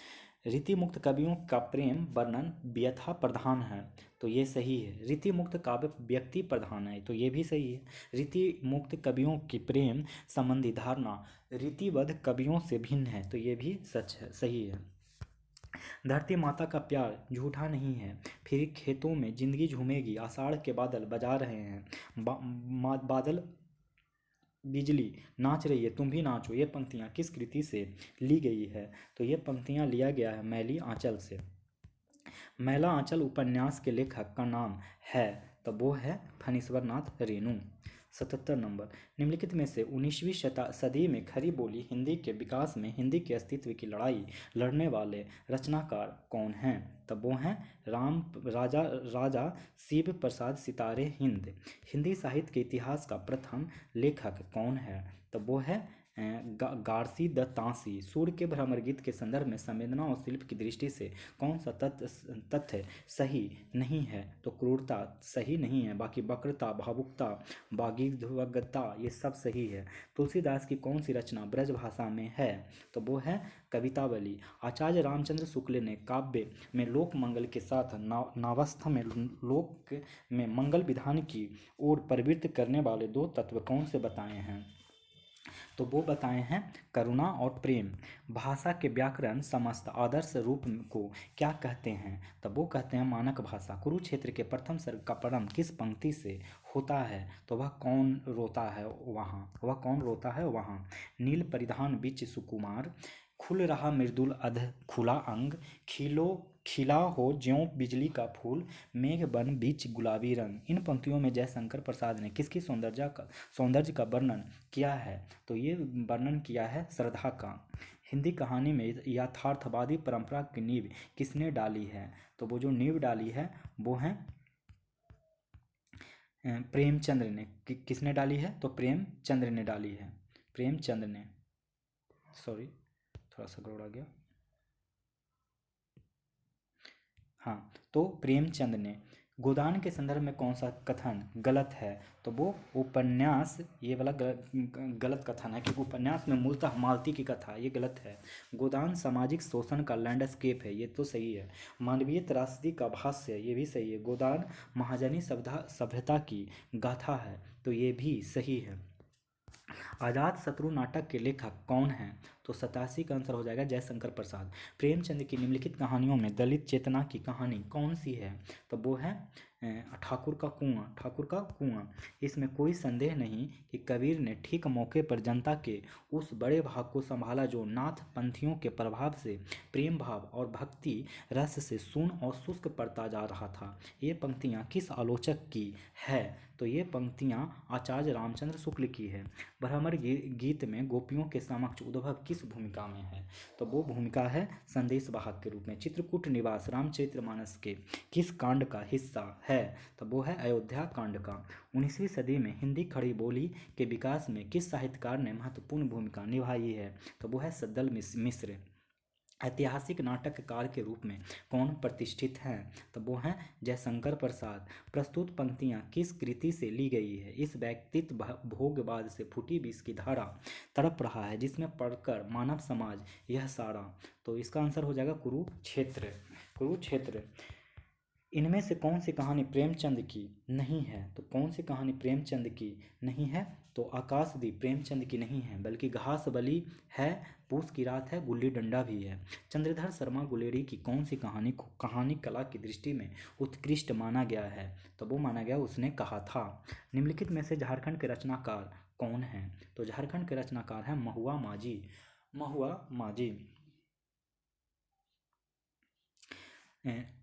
रीति मुक्त कवियों का प्रेम वर्णन व्यथा प्रधान है, तो ये सही है। रीति मुक्त काव्य व्यक्ति प्रधान है, तो ये भी सही है। रीति मुक्त कवियों की प्रेम संबंधी धारणा रीतिबद्ध कवियों से भिन्न है, तो ये भी सच है, सही है। धरती माता का प्यार झूठा नहीं है, फिर खेतों में जिंदगी झूमेगी, आषाढ़ के बादल बजा रहे हैं, बादल बिजली नाच रही है, तुम भी नाचो। ये पंक्तियाँ किस कृति से ली गई है? तो ये पंक्तियाँ लिया गया है मैली आंचल से। मैला आंचल उपन्यास के लेखक का नाम है? तो वो है फणीश्वर नाथ रेणु। 77 नंबर, निम्नलिखित में से 19वीं सदी में खरी बोली हिंदी के विकास में हिंदी के अस्तित्व की लड़ाई लड़ने वाले रचनाकार कौन हैं? तब वो हैं राजा शिव प्रसाद सितारे हिंद। हिंदी साहित्य के इतिहास का प्रथम लेखक कौन है? तब वो है गारसी द तांसी। सूर्य के भ्रमर गीत के संदर्भ में संवेदना और शिल्प की दृष्टि से कौन सा तथ्य सही नहीं है? तो क्रूरता सही नहीं है, बाकी वक्रता, भावुकता, बागीधवगता ये सब सही है। तुलसीदास की कौन सी रचना ब्रज भाषा में है? तो वो है कवितावली। आचार्य रामचंद्र शुक्ल ने काव्य में लोक मंगल के साथ नावस्था में लोक में मंगल विधान की ओर प्रवृत्त करने वाले दो तत्व कौन से बताए हैं? तो वो बताए हैं करुणा और प्रेम। भाषा के व्याकरण समस्त आदर्श रूप को क्या कहते हैं? तब वो कहते हैं मानक भाषा। कुरुक्षेत्र के प्रथम सर्ग का प्रारंभ किस पंक्ति से होता है? तो वह कौन रोता है वहाँ, वह कौन रोता है वहाँ। नील परिधान बिच सुकुमार खुल रहा मृदुल अध खुला अंग, खिलो खिला हो ज्यों बिजली का फूल, मेघ बन बीच गुलाबी रंग। इन पंक्तियों में जयशंकर प्रसाद ने किसकी सौंदर्य का वर्णन किया है? तो ये वर्णन किया है श्रद्धा का। हिंदी कहानी में यथार्थवादी परंपरा की नींव किसने डाली है? तो वो जो नींव डाली है वो है प्रेमचंद्र ने। किसने डाली है? तो प्रेमचंद्र ने डाली है। प्रेमचंद्र ने, सॉरी थोड़ा सा गड़बड़ा गया। हाँ, तो प्रेमचंद ने। गोदान के संदर्भ में कौन सा कथन गलत है? तो वो उपन्यास, ये वाला गलत कथन है क्योंकि उपन्यास में मूलतः मालती की कथा, ये गलत है। गोदान सामाजिक शोषण का लैंडस्केप है, ये तो सही है। मानवीय त्रासदी का भाष्य है, ये भी सही है। गोदान महाजनी सभ्यता की गाथा है, तो ये भी सही है। आजाद शत्रु नाटक के लेखक कौन हैं? तो 87 का आंसर हो जाएगा जयशंकर प्रसाद। प्रेमचंद की निम्नलिखित कहानियों में दलित चेतना की कहानी कौन सी है? तो वो है ठाकुर का कुआं। ठाकुर का कुआं। इसमें कोई संदेह नहीं कि कबीर ने ठीक मौके पर जनता के उस बड़े भाग को संभाला जो नाथ पंथियों के प्रभाव से प्रेम भाव और भक्ति रस से शून्य और शुष्क पड़ता जा रहा था। ये पंक्तियाँ किस आलोचक की है? तो ये पंक्तियाँ आचार्य रामचंद्र शुक्ल की है। भ्रमर गीत में गोपियों के समक्ष उद्धव किस भूमिका में है? तो वो भूमिका है संदेश वाहक के रूप में। चित्रकूट निवास रामचरितमानस के किस कांड का हिस्सा है? तो वो है अयोध्या कांड का। 19वीं सदी में हिंदी खड़ी बोली के विकास में किस साहित्यकार ने महत्वपूर्ण भूमिका निभाई है? तो वो है सद्दल मिश्र। ऐतिहासिक नाटककार के रूप में कौन प्रतिष्ठित हैं? तो वो हैं जयशंकर प्रसाद। प्रस्तुत पंक्तियाँ किस कृति से ली गई है? इस व्यक्तित्व भोगवाद से फूटी विष की धारा तड़प रहा है जिसमें पढ़कर मानव समाज यह सारा। तो इसका आंसर हो जाएगा कुरुक्षेत्र। कुरुक्षेत्र। इनमें से कौन सी कहानी प्रेमचंद की नहीं है? तो कौन सी कहानी प्रेमचंद की नहीं है? तो आकाशदीप प्रेमचंद की नहीं है, बल्कि घास बली है, पूस की रात है, गुल्ली डंडा भी है। चंद्रधर शर्मा गुलेरी की कौन सी कहानी को कहानी कला की दृष्टि में उत्कृष्ट माना गया है? तो वो माना गया उसने कहा था। निम्नलिखित में से झारखंड के रचनाकार कौन हैं? तो झारखंड के रचनाकार हैं महुआ माझी। महुआ माझी।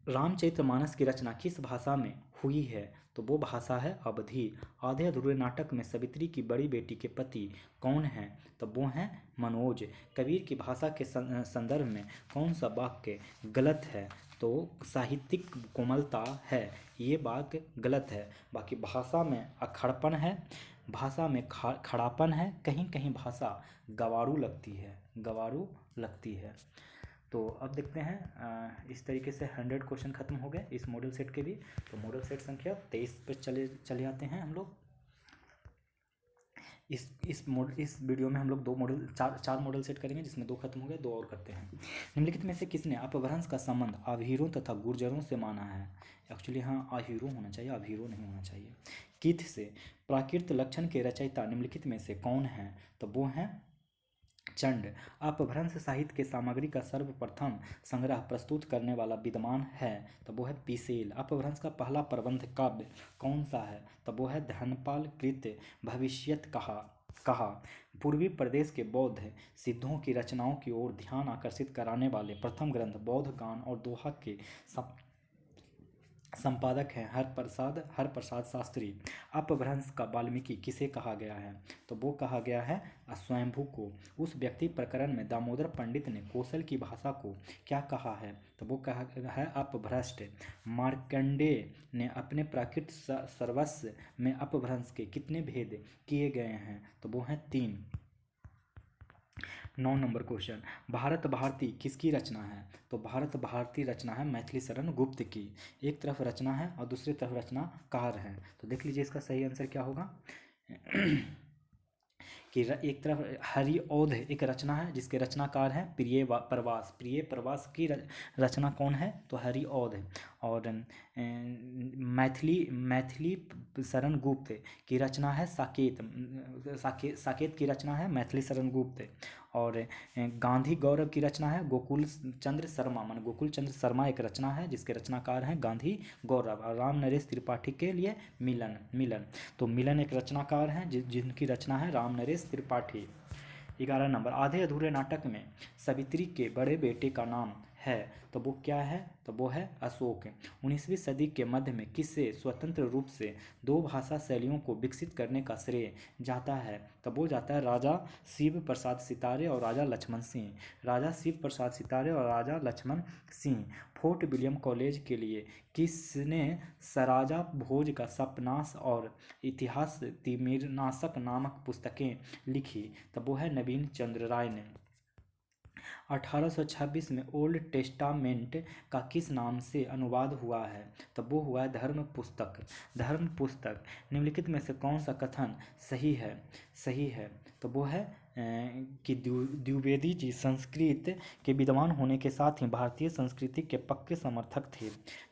रामचरितमानस की रचना किस भाषा में हुई है? तो वो भाषा है अवधी। आधे अधूरे नाटक में सवित्री की बड़ी बेटी के पति कौन हैं? तो वो हैं मनोज। कबीर की भाषा के संदर्भ में कौन सा वाक्य गलत है? तो साहित्यिक कोमलता है, ये वाक्य गलत है। बाकी भाषा में अखड़पन है, भाषा में खड़ापन है, कहीं कहीं भाषा गवारू लगती है, गवारू लगती है। तो अब देखते हैं इस तरीके से 100 क्वेश्चन खत्म हो गए इस मॉडल सेट के भी। तो मॉडल सेट संख्या 23 पे चले आते हैं हम लोग। इस वीडियो में हम लोग चार मॉडल सेट करेंगे, जिसमें 2 खत्म हो गए, 2 और करते हैं। निम्नलिखित में से किसने अपभ्रंश का संबंध आभीरों तथा गुर्जरों से माना है? एक्चुअली हाँ, आहीरों होना चाहिए, आभीरों नहीं होना चाहिए। किथ से। प्राकृत लक्षण के रचयिता निम्नलिखित में से कौन है? तो वो हैं चंड। अपभ्रंश साहित्य के सामग्री का सर्वप्रथम संग्रह प्रस्तुत करने वाला विद्वान है? तो वो है पिसेल। अपभ्रंश का पहला प्रबंध काव्य कौन सा है? तो वो है धनपाल कृत भविष्यत कहा। पूर्वी प्रदेश के बौद्ध सिद्धों की रचनाओं की ओर ध्यान आकर्षित कराने वाले प्रथम ग्रंथ बौद्ध गान और दोहा के संपादक हैं हरप्रसाद शास्त्री। अपभ्रंश का वाल्मीकि किसे कहा गया है? तो वो कहा गया है स्वयंभू को। उस व्यक्ति प्रकरण में दामोदर पंडित ने कौशल की भाषा को क्या कहा है? तो वो कहा है अपभ्रष्ट। मार्कंडेय ने अपने प्राकृत सर्वस्व में अपभ्रंश के कितने भेद किए गए हैं? तो वो हैं 3। 9 नंबर क्वेश्चन। भारत भारती किसकी रचना है? तो भारत भारती रचना है मैथिली शरण गुप्त की। एक तरफ रचना है और दूसरी तरफ रचनाकार हैं। तो देख लीजिए इसका सही आंसर क्या होगा। कि एक तरफ हरिऔध एक रचना है जिसके रचनाकार हैं प्रिय प्रवास। प्रिय प्रवास की रचना कौन है? तो हरिऔध। और मैथिली शरण गुप्त की रचना है साकेत की रचना है मैथिली शरण गुप्त। और गांधी गौरव की रचना है गोकुल चंद्र शर्मा। मान गोकुल चंद्र शर्मा एक रचना है जिसके रचनाकार हैं गांधी गौरव। और राम नरेश त्रिपाठी के लिए मिलन। तो मिलन एक रचनाकार हैं जिनकी रचना है राम नरेश त्रिपाठी। 11 नंबर, आधे अधूरे नाटक में सावित्री के बड़े बेटे का नाम है तो वो क्या है? तो वो है अशोक। 19वीं सदी के मध्य में किसे स्वतंत्र रूप से दो भाषा शैलियों को विकसित करने का श्रेय जाता है? तो वो जाता है राजा शिव प्रसाद सितारे और राजा लक्ष्मण सिंह। राजा शिव प्रसाद सितारे और Raja Lakshman Singh. Fort William college के लिए किसने सराजा भोज का सपनास और इतिहास तिमिरनाशक नामक पुस्तकें लिखी? तो वो है नवीन चंद्र राय ने। 1826 में ओल्ड टेस्टामेंट का किस नाम से अनुवाद हुआ है? तब वो हुआ है धर्म पुस्तक। धर्म पुस्तक। निम्नलिखित में से कौन सा कथन सही है? सही है तो वो है कि द्विवेदी जी संस्कृत के विद्वान होने के साथ ही भारतीय संस्कृति के पक्के समर्थक थे।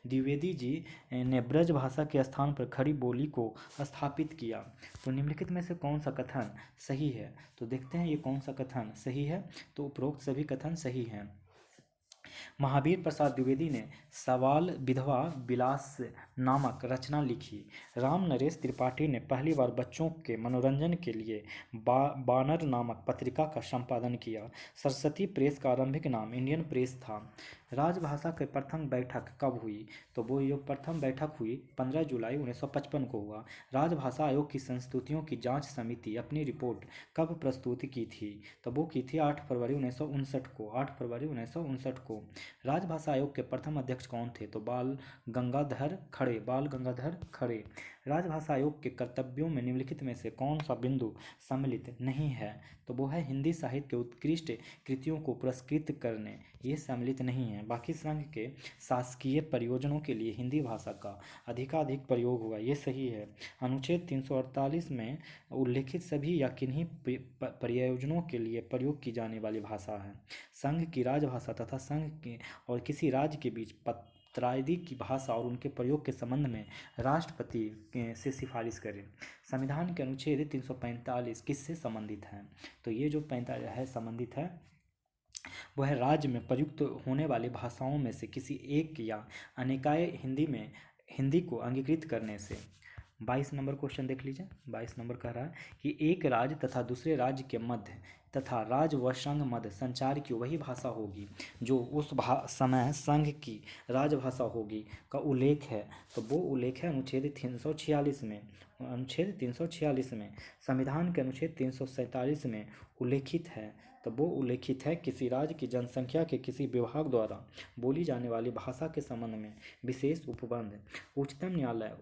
द्विवेदी जी ने ब्रज भाषा के स्थान पर खड़ी बोली को स्थापित किया। तो निम्नलिखित में से कौन सा कथन सही है? तो देखते हैं ये कौन सा कथन सही है। तो उपरोक्त सभी कथन सही हैं। महावीर प्रसाद द्विवेदी ने सवाल विधवा विलास नामक रचना लिखी। राम नरेश त्रिपाठी ने पहली बार बच्चों के मनोरंजन के लिए बानर नामक पत्रिका का संपादन किया। सरस्वती प्रेस का आरंभिक नाम इंडियन प्रेस था। राजभाषा की प्रथम बैठक कब हुई? तो वो जो प्रथम बैठक हुई 15 जुलाई 1955 को हुआ। राजभाषा आयोग की संस्तुतियों की जांच समिति अपनी रिपोर्ट कब प्रस्तुत की थी? तो वो की थी 8 फरवरी 1959 को। 8 फरवरी 1959 को। राजभाषा आयोग के प्रथम अध्यक्ष कौन थे? तो बाल गंगाधर खड़े। बाल गंगाधर खड़े। राजभाषा आयोग के कर्तव्यों में निम्नलिखित में से कौन सा बिंदु सम्मिलित नहीं है? तो वो है हिंदी साहित्य के उत्कृष्ट कृतियों को पुरस्कृत करने, ये सम्मिलित नहीं है। बाकी संघ के शासकीय प्रयोजनों के लिए हिंदी भाषा का अधिकाधिक प्रयोग हुआ, ये सही है। अनुच्छेद 348 में उल्लिखित सभी या किन्हीं प्रयोजनों के लिए प्रयोग की जाने वाली भाषा है। संघ की राजभाषा तथा संघ के और किसी राज्य के बीच पत्रादि की भाषा और उनके प्रयोग के संबंध में राष्ट्रपति से सिफारिश करें। संविधान के अनुच्छेद 345 किससे संबंधित है? तो ये जो 45 है संबंधित है वह है राज्य में प्रयुक्त होने वाली भाषाओं में से किसी एक या अनेकाय हिंदी को अंगीकृत करने से। 22 नंबर क्वेश्चन देख लीजिए। 22 नंबर कह रहा है कि एक राज्य तथा दूसरे राज्य के मध्य तथा राज्य व संघ मध्य संचार की वही भाषा होगी जो उस समय संघ की राजभाषा होगी का उल्लेख है। तो वो उल्लेख है अनुच्छेद 346 में। अनुच्छेद 346 में। संविधान के अनुच्छेद 347 में उल्लेखित है। तो वो उल्लेखित है किसी राज्य की जनसंख्या के किसी विभाग द्वारा बोली जाने वाली भाषा के संबंध में विशेष उपबंध। उच्चतम न्यायालय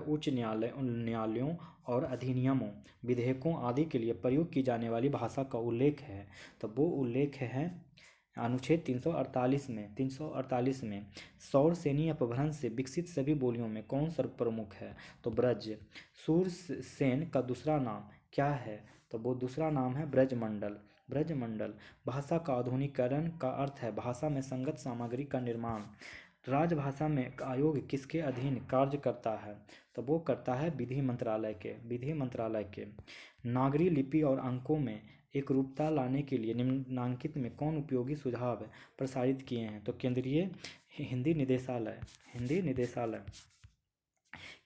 उच्च न्यायालयों और अधिनियमों विधेयकों आदि के लिए प्रयोग की जाने वाली भाषा का उल्लेख है। तो वो उल्लेख है अनुच्छेद 348 में। 348 में सौरसेनी अपभ्रंश से विकसित सभी बोलियों में कौन सर्वप्रमुख है? तो ब्रज। सूरसेन का दूसरा नाम क्या है? तो वो दूसरा नाम है ब्रजमंडल। ब्रजमंडल। भाषा का आधुनिकीकरण का अर्थ है भाषा में संगत सामग्री का निर्माण। राजभाषा में आयोग किसके अधीन कार्य करता है? तो वो करता है विधि मंत्रालय के। नागरी लिपि और अंकों में एकरूपता लाने के लिए निम्नांकित में कौन उपयोगी सुझाव प्रसारित किए हैं? तो केंद्रीय हिंदी निदेशालय।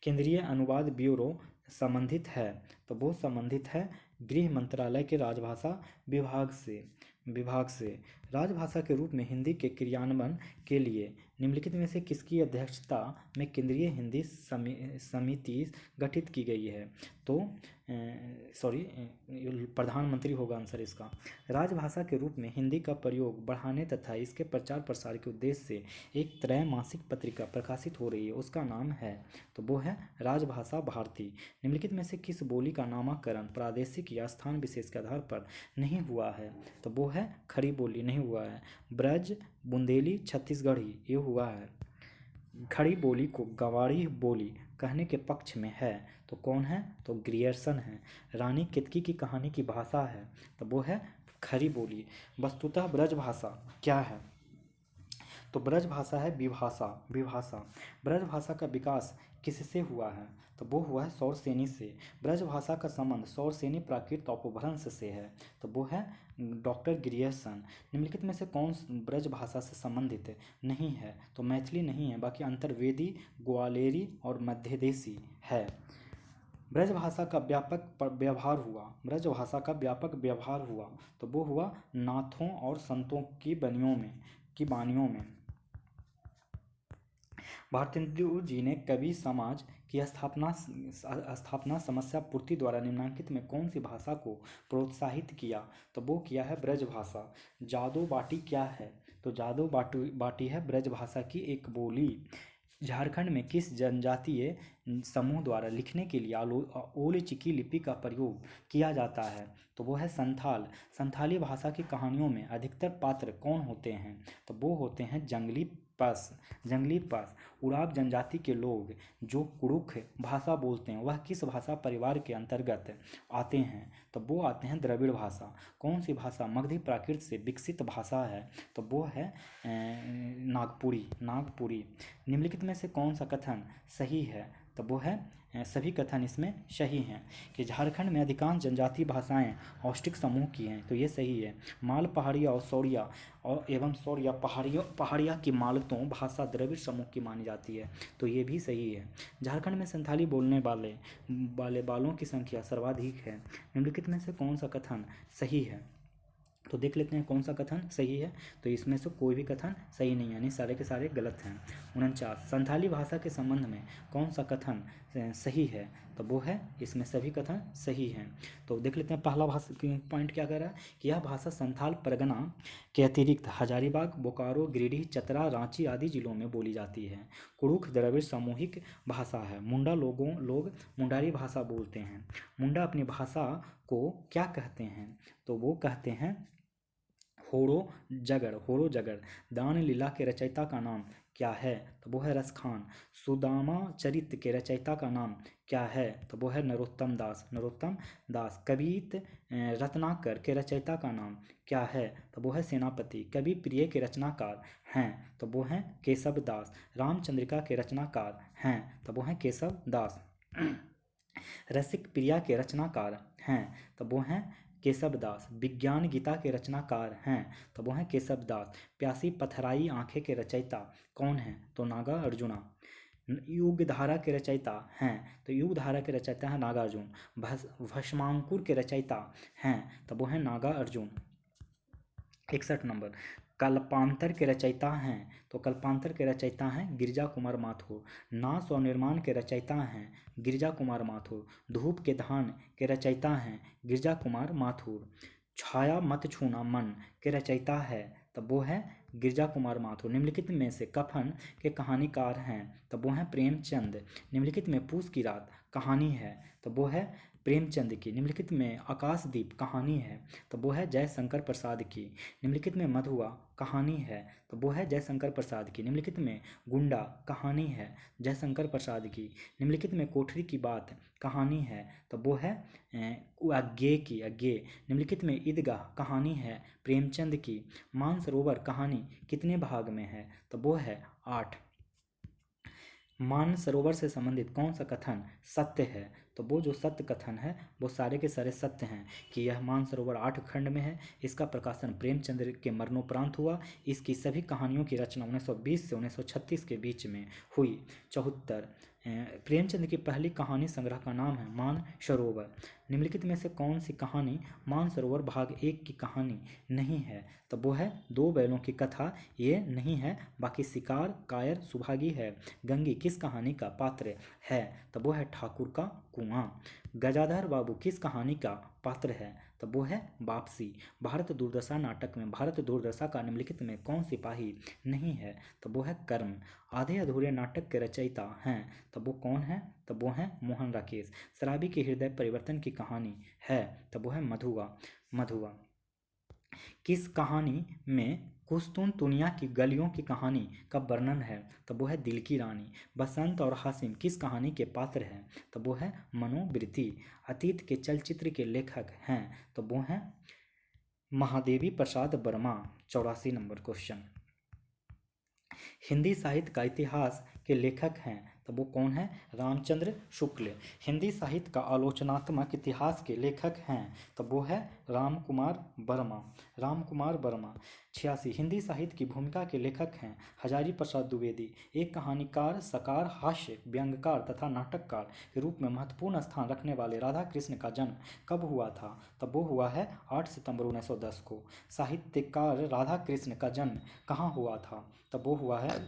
केंद्रीय अनुवाद ब्यूरो संबंधित है। तो वो संबंधित है गृह मंत्रालय के राजभाषा विभाग से। राजभाषा के रूप में हिंदी के क्रियान्वयन के लिए निम्नलिखित में से किसकी अध्यक्षता में केंद्रीय हिंदी समिति गठित की गई है? तो प्रधानमंत्री होगा आंसर इसका। राजभाषा के रूप में हिंदी का प्रयोग बढ़ाने तथा इसके प्रचार प्रसार के उद्देश्य से एक त्रैमासिक पत्रिका प्रकाशित हो रही है, उसका नाम है। तो वो है राजभाषा भारती। निम्नलिखित में से किस बोली का नामकरण प्रादेशिक या स्थान विशेष के आधार पर नहीं हुआ है? तो वो है खड़ी बोली नहीं हुआ है। ब्रज, बुंदेली, छत्तीसगढ़ी ये हुआ है। खड़ी बोली को गंवारी बोली कहने के पक्ष में है। तो कौन है? तो ग्रियर्सन है। रानी केतकी की कहानी की भाषा है। तो वो है खड़ी बोली। वस्तुतः ब्रजभाषा क्या है? तो ब्रजभाषा है विभाषा। ब्रजभाषा का विकास किससे हुआ है? तो वो हुआ है सौरसेनी से। ब्रजभाषा का संबंध सौरसेनी प्राकृत अपभ्रंश से है। तो वो है डॉक्टर ग्रियर्सन। निम्नलिखित में से कौन ब्रजभाषा से संबंधित नहीं है? तो मैथिली नहीं है, बाकी अंतर्वेदी, ग्वालेरी और मध्यदेशी है। ब्रजभाषा का व्यवहार हुआ, ब्रजभाषा का व्यापक व्यवहार हुआ, तो वो हुआ नाथों और संतों की बानियों में। भारतेंदु जी ने कवि समाज की स्थापना समस्या पूर्ति द्वारा निम्नलिखित में कौन सी भाषा को प्रोत्साहित किया, तो वो किया है ब्रजभाषा। जादू बाटी क्या है, तो जादू बाटी है ब्रजभाषा की एक बोली। झारखंड में किस जनजातीय समूह द्वारा लिखने के लिए ओल चिकी लिपि का प्रयोग किया जाता है, तो वो है संथाल। संथाली भाषा की कहानियों में अधिकतर पात्र कौन होते हैं, तो वो होते हैं जंगली पस। उराव जनजाति के लोग जो कुड़ुख भाषा बोलते हैं वह किस भाषा परिवार के अंतर्गत आते हैं, तो वो आते हैं द्रविड़ भाषा। कौन सी भाषा मगधी प्राकृत से विकसित भाषा है, तो वो है नागपुरी। निम्नलिखित में से कौन सा कथन सही है, तो वो है सभी कथन इसमें सही हैं कि झारखंड में अधिकांश जनजातीय भाषाएं औष्टिक समूह की हैं, तो ये सही है। माल पहाड़िया और सौरिया एवं सौरिया पहाड़िया की मालतों भाषा द्रविड़ समूह की मानी जाती है, तो ये भी सही है। झारखंड में संथाली बोलने वाले बालों की संख्या सर्वाधिक है। निम्नलिखित में से कौन सा कथन सही है, तो देख लेते हैं कौन सा कथन सही है। तो इसमें से कोई भी कथन सही नहीं, यानी सारे के सारे गलत हैं। 49 संथाली भाषा के संबंध में कौन सा कथन सही है, तो वो है इसमें सभी कथन सही हैं। तो देख लेते हैं पहला भाषा पॉइंट क्या कह रहा है कि यह भाषा संथाल परगना के अतिरिक्त हजारीबाग, बोकारो, गिरिडीह, चतरा, रांची आदि जिलों में बोली जाती है। कुड़ुख द्रविड़ सामूहिक भाषा है। मुंडा लोग मुंडारी भाषा बोलते हैं। मुंडा अपनी भाषा को क्या कहते हैं, तो वो कहते हैं होरो जगड़। दान लीला के रचयिता का नाम क्या है, तो वो है रसखान। सुदामा चरित्र के रचयिता का नाम क्या है, तो वो है नरोत्तम दास। कवित रत्नाकर के रचयिता का नाम क्या है, तो वो है सेनापति। कवि प्रिय के रचनाकार हैं, तो वो हैं केशव दास। रामचंद्रिका के रचनाकार हैं, तो वो हैं केशव दास। रसिक प्रिया के रचनाकार हैं, तो वो हैं केशव दास। विज्ञान गीता के रचनाकार हैं, तो वो हैं केशव दास। प्यासी पथराई आंखें के रचयिता कौन हैं, तो नागा अर्जुना। युगधारा के रचयिता हैं, तो युगधारा के रचयिता हैं नागार्जुन। भस्मांकुर के रचयिता हैं, तो वो हैं नागा अर्जुन। 61 नंबर कल्पांतर के रचयिता हैं, तो कल्पांतर के रचयिता हैं गिरिजा कुमार माथुर। नाश और निर्माण के रचयिता हैं गिरिजा कुमार माथुर। धूप के धान के रचयिता हैं गिरिजा कुमार माथुर। छाया मत छूना मन के रचयिता है, तब वो है गिरिजा कुमार माथुर। निम्नलिखित में से कफन के कहानीकार हैं, तब वो हैं प्रेमचंद। निम्नलिखित में पूस की रात कहानी है, तो वो है प्रेमचंद की। निम्नलिखित में आकाशदीप कहानी है, तो वो है जयशंकर प्रसाद की। निम्नलिखित में मधुआ कहानी है, तो वो है जयशंकर प्रसाद की। निम्नलिखित में गुंडा कहानी है, जयशंकर प्रसाद की। निम्नलिखित में कोठरी की बात कहानी है, तो वो है अज्ञे। निम्नलिखित में ईदगाह कहानी है प्रेमचंद की। मानसरोवर कहानी कितने भाग में है, तो वो है 8। मानसरोवर से संबंधित कौन सा कथन सत्य है, तो वो जो सत्य कथन है वो सारे के सारे सत्य हैं कि यह मानसरोवर 8 खंड में है। इसका प्रकाशन प्रेमचंद के मरणोपरांत हुआ। इसकी सभी कहानियों की रचना 1920 से 1936 के बीच में हुई। 74 प्रेमचंद की पहली कहानी संग्रह का नाम है मानसरोवर। निम्नलिखित में से कौन सी कहानी मानसरोवर भाग 1 की कहानी नहीं है, तो वो है दो बैलों की कथा, ये नहीं है। बाकी शिकार, कायर, सुभागी है। गंगी किस कहानी का पात्र है, तो वो है ठाकुर का कुआं। गजाधर बाबू किस कहानी का पात्र है, तो वो है वापसी। भारत दुर्दशा नाटक में भारत दुर्दशा का निम्नलिखित में कौन सिपाही नहीं है, तो वो है कर्ण। आधे अधूरे नाटक के रचयिता हैं, तो वो कौन है, तो वो हैं मोहन राकेश। शराबी के हृदय परिवर्तन की कहानी है, तो वो है मधुआ। किस कहानी में कुस्तुन दुनिया की गलियों की कहानी का वर्णन है, तो वो है दिल की रानी। बसंत और हासिम किस कहानी के पात्र हैं, तो वो है मनोवृत्ति। अतीत के चलचित्र के लेखक हैं, तो वो हैं महादेवी प्रसाद वर्मा। 84 number question. हिंदी साहित्य का इतिहास के लेखक हैं, तो वो कौन है? रामचंद्र शुक्ल। हिंदी साहित्य का आलोचनात्मक इतिहास के लेखक हैं तो वो है राम कुमार वर्मा। राम कुमार वर्मा। 86। हिंदी साहित्य की भूमिका के लेखक हैं हजारी प्रसाद द्विवेदी। एक कहानीकार, सकार, हास्य व्यंग्यकार तथा नाटककार के रूप में महत्वपूर्ण स्थान रखने वाले राधा कृष्ण का जन्म कब हुआ था? तब वो हुआ है 8 सितंबर 1910 को। साहित्यकार राधा कृष्ण का जन्म कहाँ हुआ था? तब वो हुआ है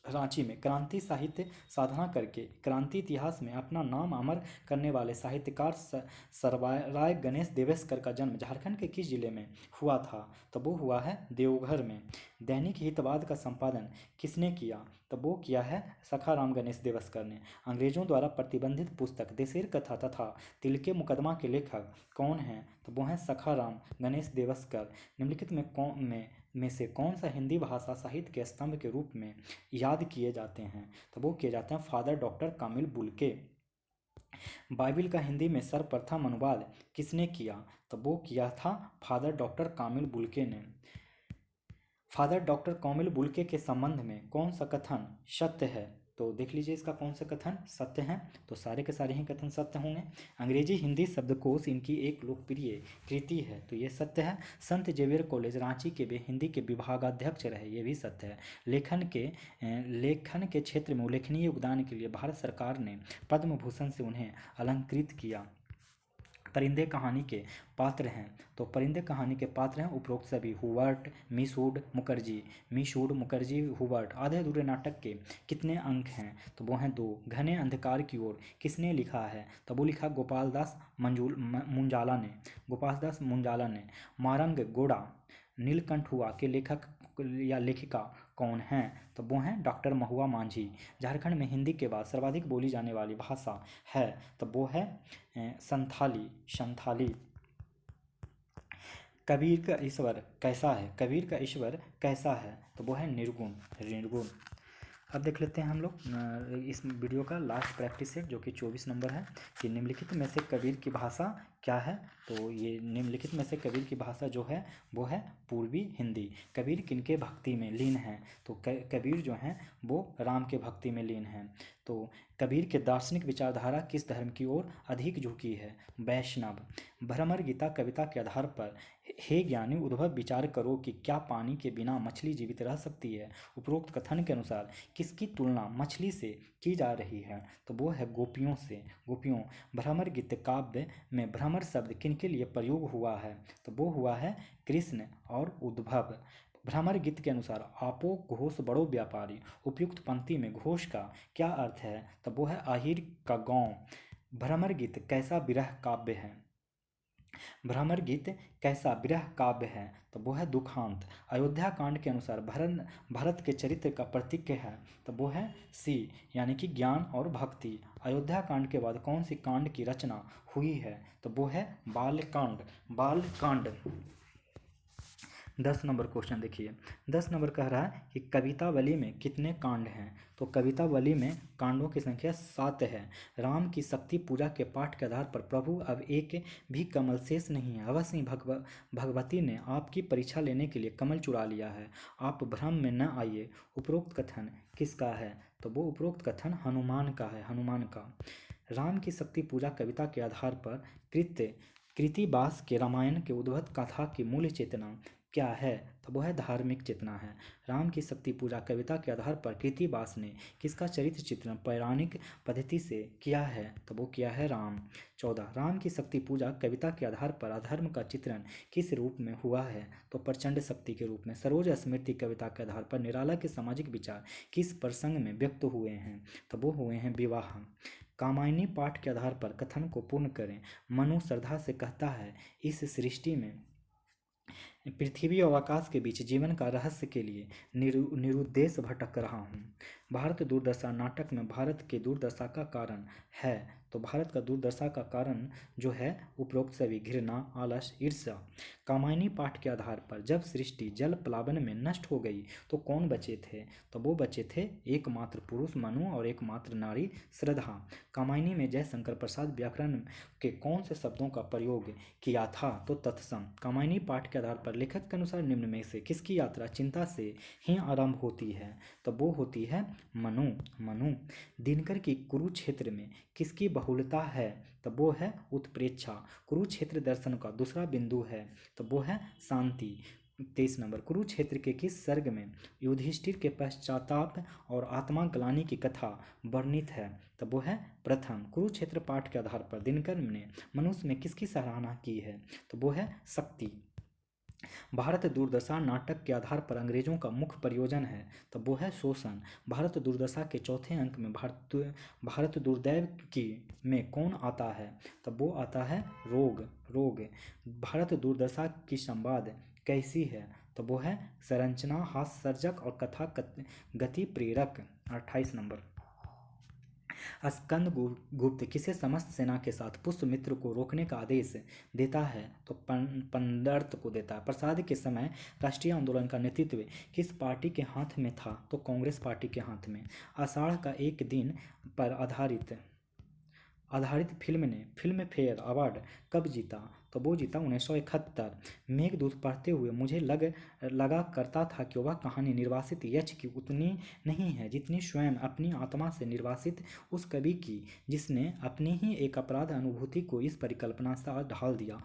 रांची में। क्रांति साहित्य साधना करके क्रांति इतिहास में अपना नाम अमर करने वाले साहित्यकार सर्वराय गणेश देवेशकर का जन्म झारखंड के किस जिले में हुआ था? तब वो हुआ है देवघर में। दैनिक हितवाद का संपादन किसने किया? तब वो किया है सखाराम गणेश देवेशकर ने। अंग्रेजों द्वारा प्रतिबंधित पुस्तक देशेर कथा तथा तिलके मुकदमा के लेखक कौन हैं? तो वो हैं सखाराम गणेश देवेशकर। निम्नलिखित में से कौन सा हिंदी भाषा साहित्य के स्तंभ के रूप में याद किए जाते हैं? तो वो किए जाते हैं फादर डॉक्टर कामिल बुल्के। बाइबिल का हिंदी में सर्वप्रथम अनुवाद किसने किया? तो वो किया था फादर डॉक्टर कामिल बुल्के ने। फादर डॉक्टर कामिल बुल्के के संबंध में कौन सा कथन सत्य है? तो देख लीजिए इसका कौन सा कथन सत्य है। तो सारे के सारे ही कथन सत्य होंगे। अंग्रेजी हिंदी शब्दकोश इनकी एक लोकप्रिय कृति है, तो ये सत्य है। संत जेवियर कॉलेज रांची के वे हिंदी के विभागाध्यक्ष रहे, ये भी सत्य है। लेखन के क्षेत्र में उल्लेखनीय योगदान के लिए भारत सरकार ने पद्म भूषण से उन्हें अलंकृत किया। परिंदे कहानी के पात्र हैं, तो परिंदे कहानी के पात्र हैं उपरोक्त सभी। हुबर्ट, मिशूड मुखर्जी, हुबर्ट। आधे अधूरे नाटक के कितने अंक हैं? तो वो हैं 2। घने अंधकार की ओर किसने लिखा है? तो वो लिखा गोपाल दास मुंजाला ने। मारंग गोड़ा नीलकंठ हुआ के लेखक या लेखिका कौन हैं? तो वो हैं डॉक्टर महुआ मांझी। झारखंड में हिंदी के बाद सर्वाधिक बोली जाने वाली भाषा है, तो वो है संथाली। कबीर का ईश्वर कैसा है? तो वो है निर्गुण। अब देख लेते हैं हम लोग इस वीडियो का लास्ट प्रैक्टिस है जो कि 24 नंबर है कि निम्नलिखित में से कबीर की भाषा क्या है? तो ये निम्नलिखित में से कबीर की भाषा जो है वो है पूर्वी हिंदी। कबीर किनके भक्ति में लीन है? तो कबीर जो हैं वो राम के भक्ति में लीन हैं। तो कबीर के दार्शनिक विचारधारा किस धर्म की ओर अधिक झुकी है? वैष्णव। भ्रमर गीता कविता के आधार पर हे ज्ञानी उद्धव विचार करो कि क्या पानी के बिना मछली जीवित रह सकती है? उपरोक्त कथन के अनुसार किसकी तुलना मछली से की जा रही है? तो वो है गोपियों। भ्रमर गीत काव्य में भ्रमर शब्द किनके लिए प्रयोग हुआ है? तो वो हुआ है कृष्ण और उद्धव। भ्रमर गीत के अनुसार आपो घोष बड़ो व्यापारी। उपयुक्त पंक्ति में घोष का क्या अर्थ है? तो वो है आहिर का गांव। भ्रमर गीत कैसा विरह काव्य है? भ्रमर गीत कैसा विरह काव्य है? तो वो है दुखांत। अयोध्या कांड के अनुसार भरत के चरित्र का प्रतीक है? तो वो है सी यानी कि ज्ञान और भक्ति। अयोध्या कांड के बाद कौन सी कांड की रचना हुई है? तो वो है बालकांड। 10 नंबर क्वेश्चन देखिए। 10 नंबर कह रहा है कि कवितावली में कितने कांड हैं? तो कवितावली में कांडों की संख्या 7 है। राम की शक्ति पूजा के पाठ के आधार पर प्रभु अब एक भी कमल शेष नहीं है। अवश्य ही भगवती ने आपकी परीक्षा लेने के लिए कमल चुरा लिया है, आप भ्रम में न आइए। उपरोक्त कथन किसका है? तो वो उपरोक्त कथन हनुमान का है, हनुमान का। राम की शक्ति पूजा कविता के आधार पर कृतिवास के रामायण के उद्भव कथा की मूल चेतना क्या है? तो वह धार्मिक चेतना है। राम की शक्ति पूजा कविता के आधार पर कृतिवास ने किसका चरित्र चित्रण पौराणिक पद्धति से किया है? तो वो किया है राम। 14। राम की शक्ति पूजा कविता के आधार पर अधर्म का चित्रण किस रूप में हुआ है? तो प्रचंड शक्ति के रूप में। सरोज स्मृति कविता के आधार पर निराला के सामाजिक विचार किस प्रसंग में व्यक्त हुए हैं? तो वो हुए हैं विवाह। कामायनी पाठ के आधार पर कथन को पूर्ण करें। मनु श्रद्धा से कहता है इस सृष्टि में पृथ्वी और आकाश के बीच जीवन का रहस्य के लिए निरुद्देश भटक रहा हूँ। भारत दुर्दशा नाटक में भारत के दुर्दशा का कारण है? तो भारत का दुर्दशा का कारण जो है उपरोक्त सभी घृणा, आलस, ईर्ष्या। कामायनी पाठ के आधार पर जब सृष्टि जल प्लावन में नष्ट हो गई तो कौन बचे थे? तो वो बचे थे एकमात्र पुरुष मनु और एकमात्र नारी श्रद्धा। कामायनी में जयशंकर प्रसाद व्याकरण के कौन से शब्दों का प्रयोग किया था? तो तत्सम। कामायनी पाठ के आधार पर लेखक के अनुसार निम्न में से किसकी यात्रा चिंता से ही आरंभ होती है? तो वो होती है मनु। मनु। दिनकर की कुरुक्षेत्र में किसकी बहुलता है? तो वो है उत्प्रेक्षा। कुरुक्षेत्र दर्शन का दूसरा बिंदु है तो वो है शांति। 23 नंबर, कुरुक्षेत्र के किस सर्ग में युधिष्ठिर के पश्चाताप और आत्मा ग्लानि की कथा वर्णित है? तो वो है प्रथम। कुरुक्षेत्र पाठ के आधार पर दिनकर ने मनुष्य में किसकी सराहना की है? तो वो है शक्ति। भारत दुर्दशा नाटक के आधार पर अंग्रेजों का मुख्य प्रयोजन है तो वो है शोषण। भारत दुर्दशा के चौथे अंक में भारत दुर्दैव की में कौन आता है? तो वो आता है रोग। रोग। भारत दुर्दशा की संवाद कैसी है? तो वो है संरचना हास्यसर्जक और कथा गति प्रेरक। 28 नंबर, स्कंद गुप्त किसे समस्त सेना के साथ पुष्यमित्र को रोकने का आदेश देता है? तो पंदर्त को देता है। प्रसाद के समय राष्ट्रीय आंदोलन का नेतृत्व किस पार्टी के हाथ में था? तो कांग्रेस पार्टी के हाथ में। आषाढ़ का एक दिन पर आधारित फिल्म ने फिल्म फेयर अवार्ड कब जीता? तो वो जीता 1971। मेघदूत पढ़ते हुए मुझे लगा करता था कि वह कहानी निर्वासित यक्ष की उतनी नहीं है जितनी स्वयं अपनी आत्मा से निर्वासित उस कवि की जिसने अपनी ही एक अपराध अनुभूति को इस परिकल्पना से ढाल दिया।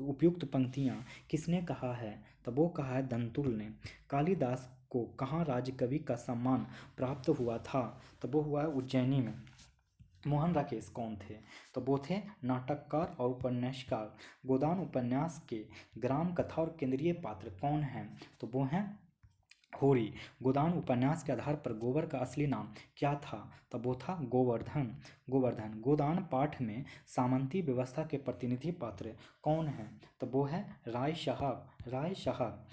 उपयुक्त पंक्तियाँ किसने कहा है? तो वो कहा है दंतुल ने। कालिदास को कहाँ राजकवि का सम्मान प्राप्त हुआ था? तो वो हुआ है उज्जैनी में। मोहन राकेश कौन थे? तो वो थे नाटककार और उपन्यासकार। गोदान उपन्यास के ग्राम कथा और केंद्रीय पात्र कौन हैं? तो वो हैं होरी। गोदान उपन्यास के आधार पर गोबर का असली नाम क्या था? तो वो था गोवर्धन। गोवर्धन। गोदान पाठ में सामंती व्यवस्था के प्रतिनिधि पात्र कौन हैं? तो वो है राय साहब। राय साहब।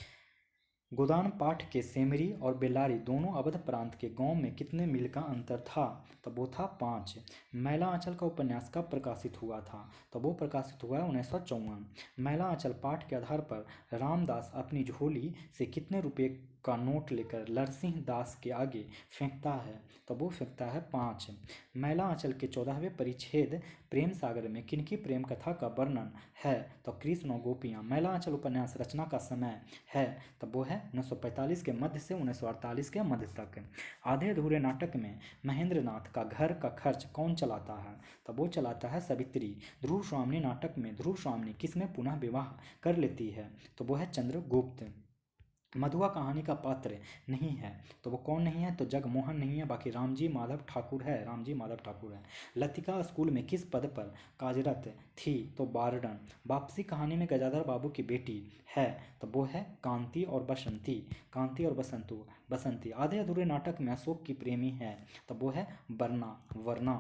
गोदान पाठ के सेमरी और बेल्लारी दोनों अवध प्रांत के गांव में कितने मील का अंतर था? तो वो था 5। मैला आंचल का उपन्यास कब प्रकाशित हुआ था? तो वो प्रकाशित हुआ है 1954। मैला आंचल पाठ के आधार पर रामदास अपनी झोली से कितने रुपए का नोट लेकर लरसिंह दास के आगे फेंकता है? तो वो फेंकता है 5। मैला आंचल के 14वें परिच्छेद प्रेम सागर में किनकी प्रेम कथा का वर्णन है? तो कृष्ण और गोपियाँ। मैला आंचल उपन्यास रचना का समय है? तो वो है 1945 के मध्य से 1948 के मध्य तक। आधे अधूरे नाटक में महेंद्र नाथ का घर का खर्च कौन चलाता है? तो वो चलाता है सावित्री। ध्रुव स्वामिनी नाटक में ध्रुव स्वामिनी किसमें पुनः विवाह कर लेती है? तो वो है चंद्रगुप्त। मधुआ कहानी का पात्र नहीं है तो वो कौन नहीं है? तो जगमोहन नहीं है, बाकी रामजी माधव ठाकुर है। रामजी माधव ठाकुर है। लतिका स्कूल में किस पद पर कार्यरत थी? तो वार्डन। वापसी कहानी में गजाधर बाबू की बेटी है तो वो है कांति और बसंती। कांति और बसंती। आधे अधूरे नाटक में अशोक की प्रेमी है तो वो है वरना। वरना।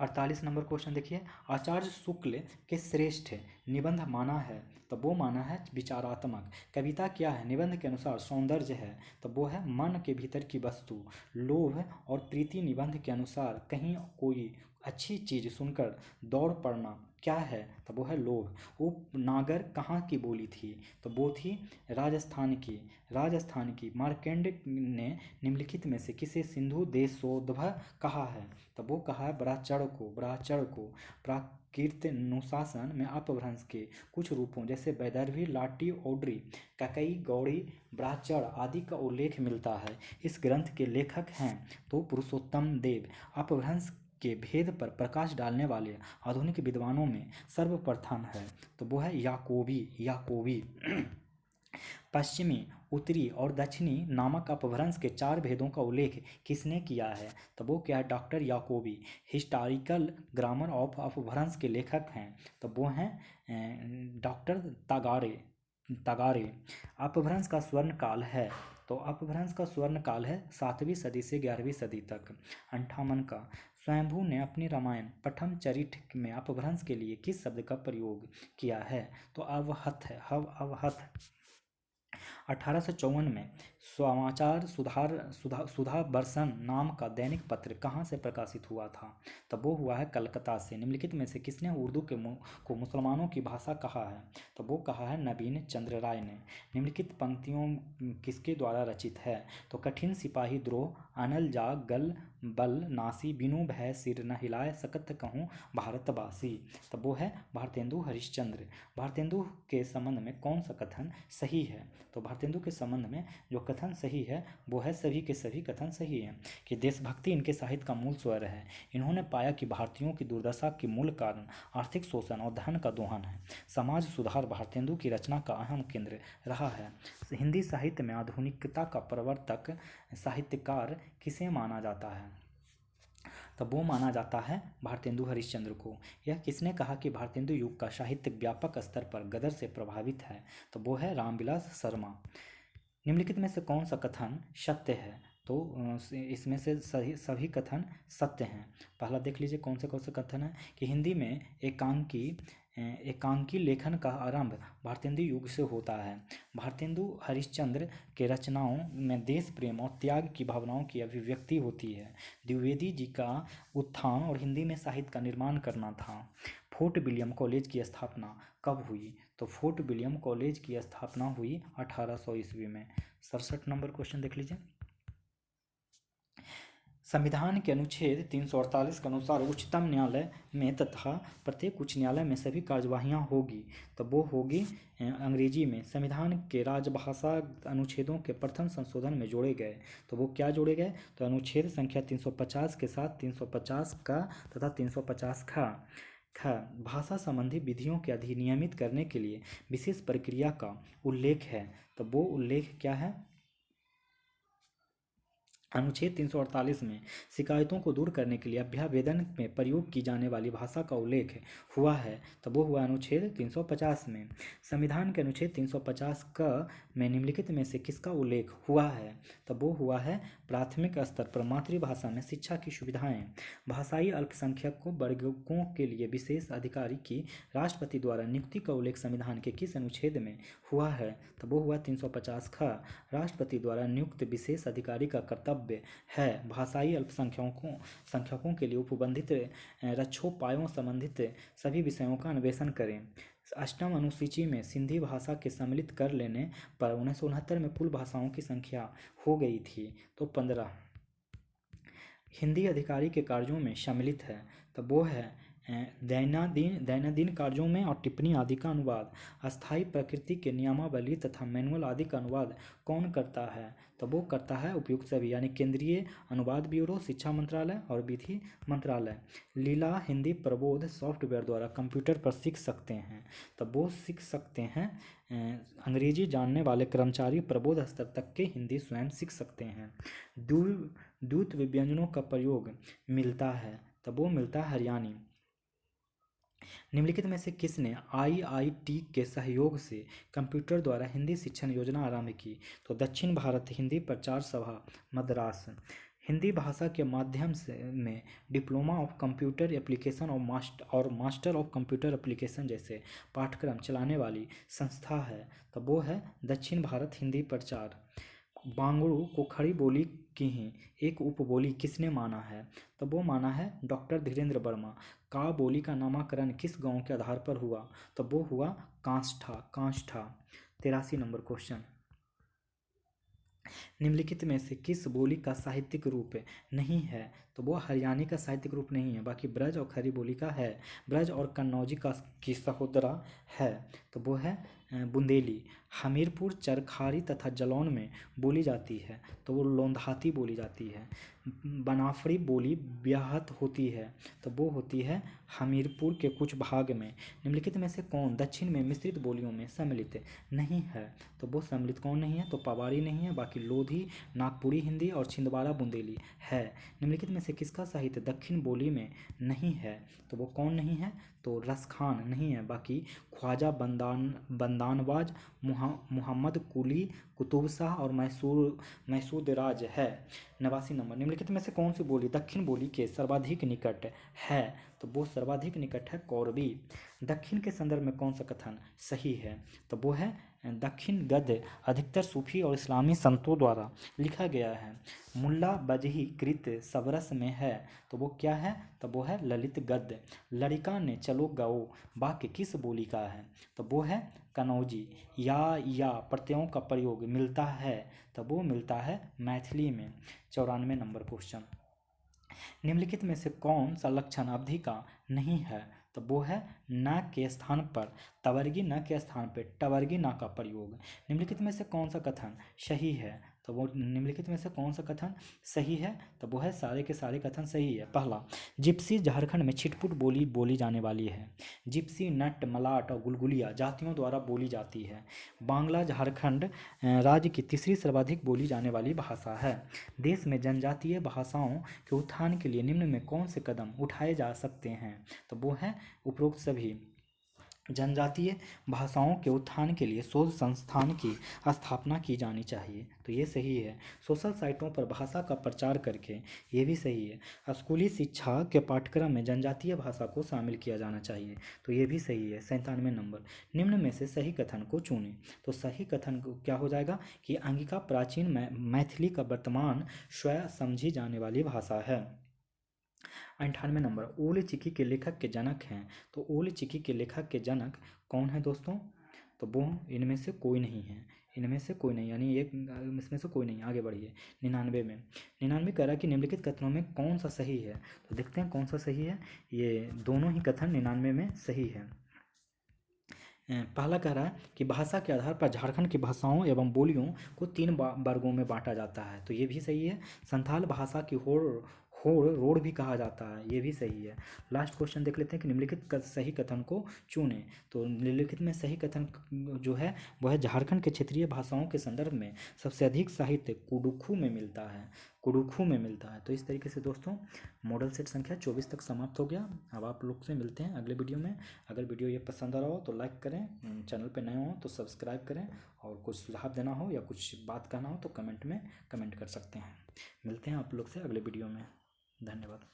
48 नंबर क्वेश्चन देखिए, आचार्य शुक्ल के श्रेष्ठ निबंध माना है तो वो माना है विचारात्मक। कविता क्या है? निबंध के अनुसार सौंदर्य है तो वो है मन के भीतर की वस्तु। लोभ और प्रीति निबंध के अनुसार कहीं कोई अच्छी चीज सुनकर दौड़ पड़ना क्या है? तो वो है लोभ। उपनागर कहाँ की बोली थी? तो वो थी राजस्थान की। राजस्थान की। मार्कंड ने निम्नलिखित में से किसे सिंधु देशोद्भव कहा है? तो वो कहा है ब्राह्मण को। ब्राह्मण को। प्राकृतानुशासन में अपभ्रंश के कुछ रूपों जैसे वैदर्भी, लाटी, औड्री, ककई, गौड़ी, ब्राह्मण आदि का उल्लेख मिलता है। इस ग्रंथ के लेखक हैं तो पुरुषोत्तम देव। अपभ्रंश के भेद पर प्रकाश डालने वाले आधुनिक विद्वानों में सर्वप्रथम है तो वो है याकोबी। याकोबी। पश्चिमी, उत्तरी और दक्षिणी नामक अपभ्रंश के 4 भेदों का उल्लेख किसने किया है? तो वो क्या है? डॉक्टर याकोबी। हिस्टोरिकल ग्रामर ऑफ अपभ्रंश के लेखक हैं तो वो हैं डॉक्टर तागारे। तागारे। अपभ्रंश का स्वर्ण काल है तो अपभ्रंश का स्वर्ण काल है 7वीं सदी से 11वीं सदी तक। 58 का, स्वयंभू ने अपनी रामायण पठम चरित में अपभ्रंश के लिए किस शब्द का प्रयोग किया है? तो अवहत है। अवहत। 1854 में समाचार सुधा बरसन नाम का दैनिक पत्र कहाँ से प्रकाशित हुआ था? तब वो हुआ है कलकत्ता से। निम्नलिखित में से किसने उर्दू को मुसलमानों की भाषा कहा है? तब वो कहा है नवीन चंद्र राय ने। निम्नलिखित पंक्तियों किसके द्वारा रचित है? तो कठिन सिपाही द्रोह अनल जाग गल बल नासी बिनु भय सिर न हिलाए सकत कहूँ भारतवासी। तब वो है भारतेंदु हरिश्चंद्र। भारतेंदु के संबंध में कौन सा कथन सही है? तो भारतेंदु के संबंध में जो कथन सही है वो है सभी के सभी कथन सही हैं कि देशभक्ति इनके साहित्य का मूल स्वर है। इन्होंने पाया कि भारतीयों की दुर्दशा के मूल कारण आर्थिक शोषण और धन का दोहन है। समाज सुधार भारतेंदु की रचना का अहम केंद्र रहा है। हिंदी साहित्य में आधुनिकता का प्रवर्तक साहित्यकार किसे माना जाता है? तब वो माना जाता है भारतेंदु हरिश्चंद्र को। यह किसने कहा कि भारतेंदु युग का साहित्य व्यापक स्तर पर गदर से प्रभावित है? तो वो है रामविलास शर्मा। निम्नलिखित में से कौन सा कथन सत्य है? तो इसमें से सभी कथन सत्य हैं। पहला देख लीजिए कौन से कथन है कि हिंदी में एकांकी लेखन का आरंभ भारतेंदु युग से होता है। भारतेंदु हरिश्चंद्र के रचनाओं में देश प्रेम और त्याग की भावनाओं की अभिव्यक्ति होती है। द्विवेदी जी का उत्थान और हिंदी में साहित्य का निर्माण करना था। फोर्ट विलियम कॉलेज की स्थापना कब हुई? तो फोर्ट विलियम कॉलेज की स्थापना हुई 1800 ईस्वी में। 67 नंबर क्वेश्चन देख लीजिए। संविधान के अनुच्छेद 348 के अनुसार उच्चतम न्यायालय में तथा प्रत्येक उच्च न्यायालय में सभी कार्यवाहियाँ होगी तो वो होगी अंग्रेजी में। संविधान के राजभाषा अनुच्छेदों के प्रथम संशोधन में जोड़े गए तो वो क्या जोड़े गए? तो अनुच्छेद संख्या 350 के साथ 350 का तथा 350 खा भाषा संबंधी विधियों के अधिनियमित करने के लिए विशेष प्रक्रिया का उल्लेख है। तो वो उल्लेख क्या है? अनुच्छेद 348 में शिकायतों को दूर करने के लिए अभ्यावेदन में प्रयोग की जाने वाली भाषा का उल्लेख हुआ है तो वो हुआ अनुच्छेद 350 में। संविधान के अनुच्छेद 350 का में निम्नलिखित में से किसका उल्लेख हुआ है? तो वो हुआ है प्राथमिक स्तर पर मातृभाषा में शिक्षा की सुविधाएं। भाषाई अल्पसंख्यकों वर्गों के लिए विशेष अधिकारी की राष्ट्रपति द्वारा नियुक्ति का उल्लेख संविधान के किस अनुच्छेद में हुआ है? तो वो हुआ 350 ख। राष्ट्रपति द्वारा नियुक्त विशेष अधिकारी का कर्तव्य है भाषाई अल्पसंख्यकों के लिए उपबंधित रक्षोपायों संबंधित सभी विषयों का अन्वेषण करें। अष्टम अनुसूची में सिंधी भाषा के सम्मिलित कर लेने पर 1969 में कुल भाषाओं की संख्या हो गई थी तो 15। हिंदी अधिकारी के कार्यों में सम्मिलित है तो वो है दैनंदिन कार्यों में और टिप्पणी आदि का अनुवाद। अस्थायी प्रकृति के नियमावली तथा मैनुअल आदि का अनुवाद कौन करता है? तो वो करता है उपयुक्त सभी यानी केंद्रीय अनुवाद ब्यूरो, शिक्षा मंत्रालय और विधि मंत्रालय। लीला हिंदी प्रबोध सॉफ्टवेयर द्वारा कंप्यूटर पर सीख सकते हैं तो वो सीख सकते हैं। अंग्रेजी जानने वाले कर्मचारी प्रबोध स्तर तक के हिंदी स्वयं सीख सकते हैं। द्रुत व्यंजनों का प्रयोग मिलता है तो वो मिलता है हरियाणी। निम्नलिखित में से किसने IIT के सहयोग से कंप्यूटर द्वारा हिंदी शिक्षण योजना आरंभ की? तो दक्षिण भारत हिंदी प्रचार सभा मद्रास। हिंदी भाषा के माध्यम से में डिप्लोमा ऑफ कंप्यूटर एप्लीकेशन और मास्टर ऑफ कंप्यूटर एप्लीकेशन जैसे पाठ्यक्रम चलाने वाली संस्था है तो वो है दक्षिण भारत हिंदी प्रचार। बांगड़ू को खड़ी बोली की ही एक उपबोली किसने माना है? तो वो माना है डॉक्टर धीरेन्द्र वर्मा। का बोली का नामकरण किस गांव के आधार पर हुआ? तो वो हुआ कांष्ठा। 83 नंबर क्वेश्चन। निम्नलिखित में से किस बोली का साहित्यिक रूप नहीं है? तो वो हरियाणी का साहित्यिक रूप नहीं है बाकी ब्रज और खड़ी बोली का है। ब्रज और कन्नौजी की सहोदरा है तो वो है बुंदेली। हमीरपुर चरखारी तथा जलौन में बोली जाती है तो वो लोंधाती बोली जाती है। बनाफड़ी बोली ब्याहत होती है तो वो होती है हमीरपुर के कुछ भाग में। निम्नलिखित में से कौन दक्षिण में मिश्रित बोलियों में सम्मिलित नहीं है? तो वो सम्मिलित कौन नहीं है? तो पवारी नहीं है बाकी लोधी, नागपुरी हिंदी और छिंदवाड़ा बुंदेली है। निम्नलिखित में से किसका साहित्य दक्षिण बोली में नहीं है? तो वो कौन नहीं है? तो रसखान नहीं है बाकी ख्वाजा बंदानवाज, मोहम्मद कुली, कुतुब शाह और मैसूद राज है। 89 नंबर। निम्नलिखित में से कौन सी बोली दक्षिण बोली के सर्वाधिक निकट है? तो वो सर्वाधिक निकट है कौरवी। दक्षिण के संदर्भ में कौन सा कथन सही है? तो वो है दक्षिण गद्य अधिकतर सूफी और इस्लामी संतों द्वारा लिखा गया है। मुल्ला बजही कृत सबरस में है, तो वो क्या है, तो वो है ललित गद्य। लड़िका ने चलो गाओ वाक्य किस बोली का है, तो वो है कनौजी। या प्रत्ययों का प्रयोग मिलता है, तो वो मिलता है मैथिली में। 94 नंबर क्वेश्चन, निम्नलिखित में से कौन सा लक्षण अवधि का नहीं है, तो वो है न के स्थान पर तवर्गी, न के स्थान पर टवर्गी ना का प्रयोग। निम्नलिखित में से कौन सा कथन सही है, तो वो निम्नलिखित में से कौन सा कथन सही है, तो वो है सारे के सारे कथन सही है। पहला, जिप्सी झारखंड में छिटपुट बोली बोली जाने वाली है। जिप्सी नट मलाट और गुलगुलिया जातियों द्वारा बोली जाती है। बांग्ला झारखंड राज्य की तीसरी सर्वाधिक बोली जाने वाली भाषा है। देश में जनजातीय भाषाओं के उत्थान के लिए निम्न में कौन से कदम उठाए जा सकते हैं, तो वो है उपरोक्त सभी। जनजातीय भाषाओं के उत्थान के लिए शोध संस्थान की स्थापना की जानी चाहिए, तो ये सही है। सोशल साइटों पर भाषा का प्रचार करके, ये भी सही है। स्कूली शिक्षा के पाठ्यक्रम में जनजातीय भाषा को शामिल किया जाना चाहिए, तो ये भी सही है। 97 नंबर, निम्न में से सही कथन को चुनें, तो सही कथन क्या हो जाएगा कि अंगिका प्राचीन मैथिली का वर्तमान स्वयं समझी जाने वाली भाषा है। 98 नंबर, ओल चिकी के लेखक के जनक हैं, तो ओल चिकी के लेखक के जनक कौन है दोस्तों, तो वो इनमें से कोई नहीं है, इनमें से कोई नहीं, यानी एक इसमें से कोई नहीं। आगे बढ़िए 99 में, 99 कह रहा है कि निम्नलिखित कथनों में कौन सा सही है, तो देखते हैं कौन सा सही है। ये दोनों ही कथन 99 में सही है। पहला कह रहा है कि भाषा के आधार पर झारखंड की भाषाओं एवं बोलियों को 3 वर्गों में बांटा जाता है, तो ये भी सही है। संथाल भाषा की होड़ रोड भी कहा जाता है, ये भी सही है। लास्ट क्वेश्चन देख लेते हैं कि निम्नलिखित सही कथन को चुनें, तो निम्नलिखित में सही कथन जो है वह है झारखंड के क्षेत्रीय भाषाओं के संदर्भ में सबसे अधिक साहित्य कुडुखू में मिलता है, कुडुखू में मिलता है। तो इस तरीके से दोस्तों मॉडल सेट संख्या 24 तक समाप्त हो गया। अब आप लोग से मिलते हैं अगले वीडियो में। अगर वीडियो ये पसंद आ रहा हो तो लाइक करें, चैनल पे नए हो तो सब्सक्राइब करें, और कुछ सुझाव देना हो या कुछ बात कहना हो तो कमेंट में कमेंट कर सकते हैं। मिलते हैं आप लोग से अगले वीडियो में। धन्यवाद।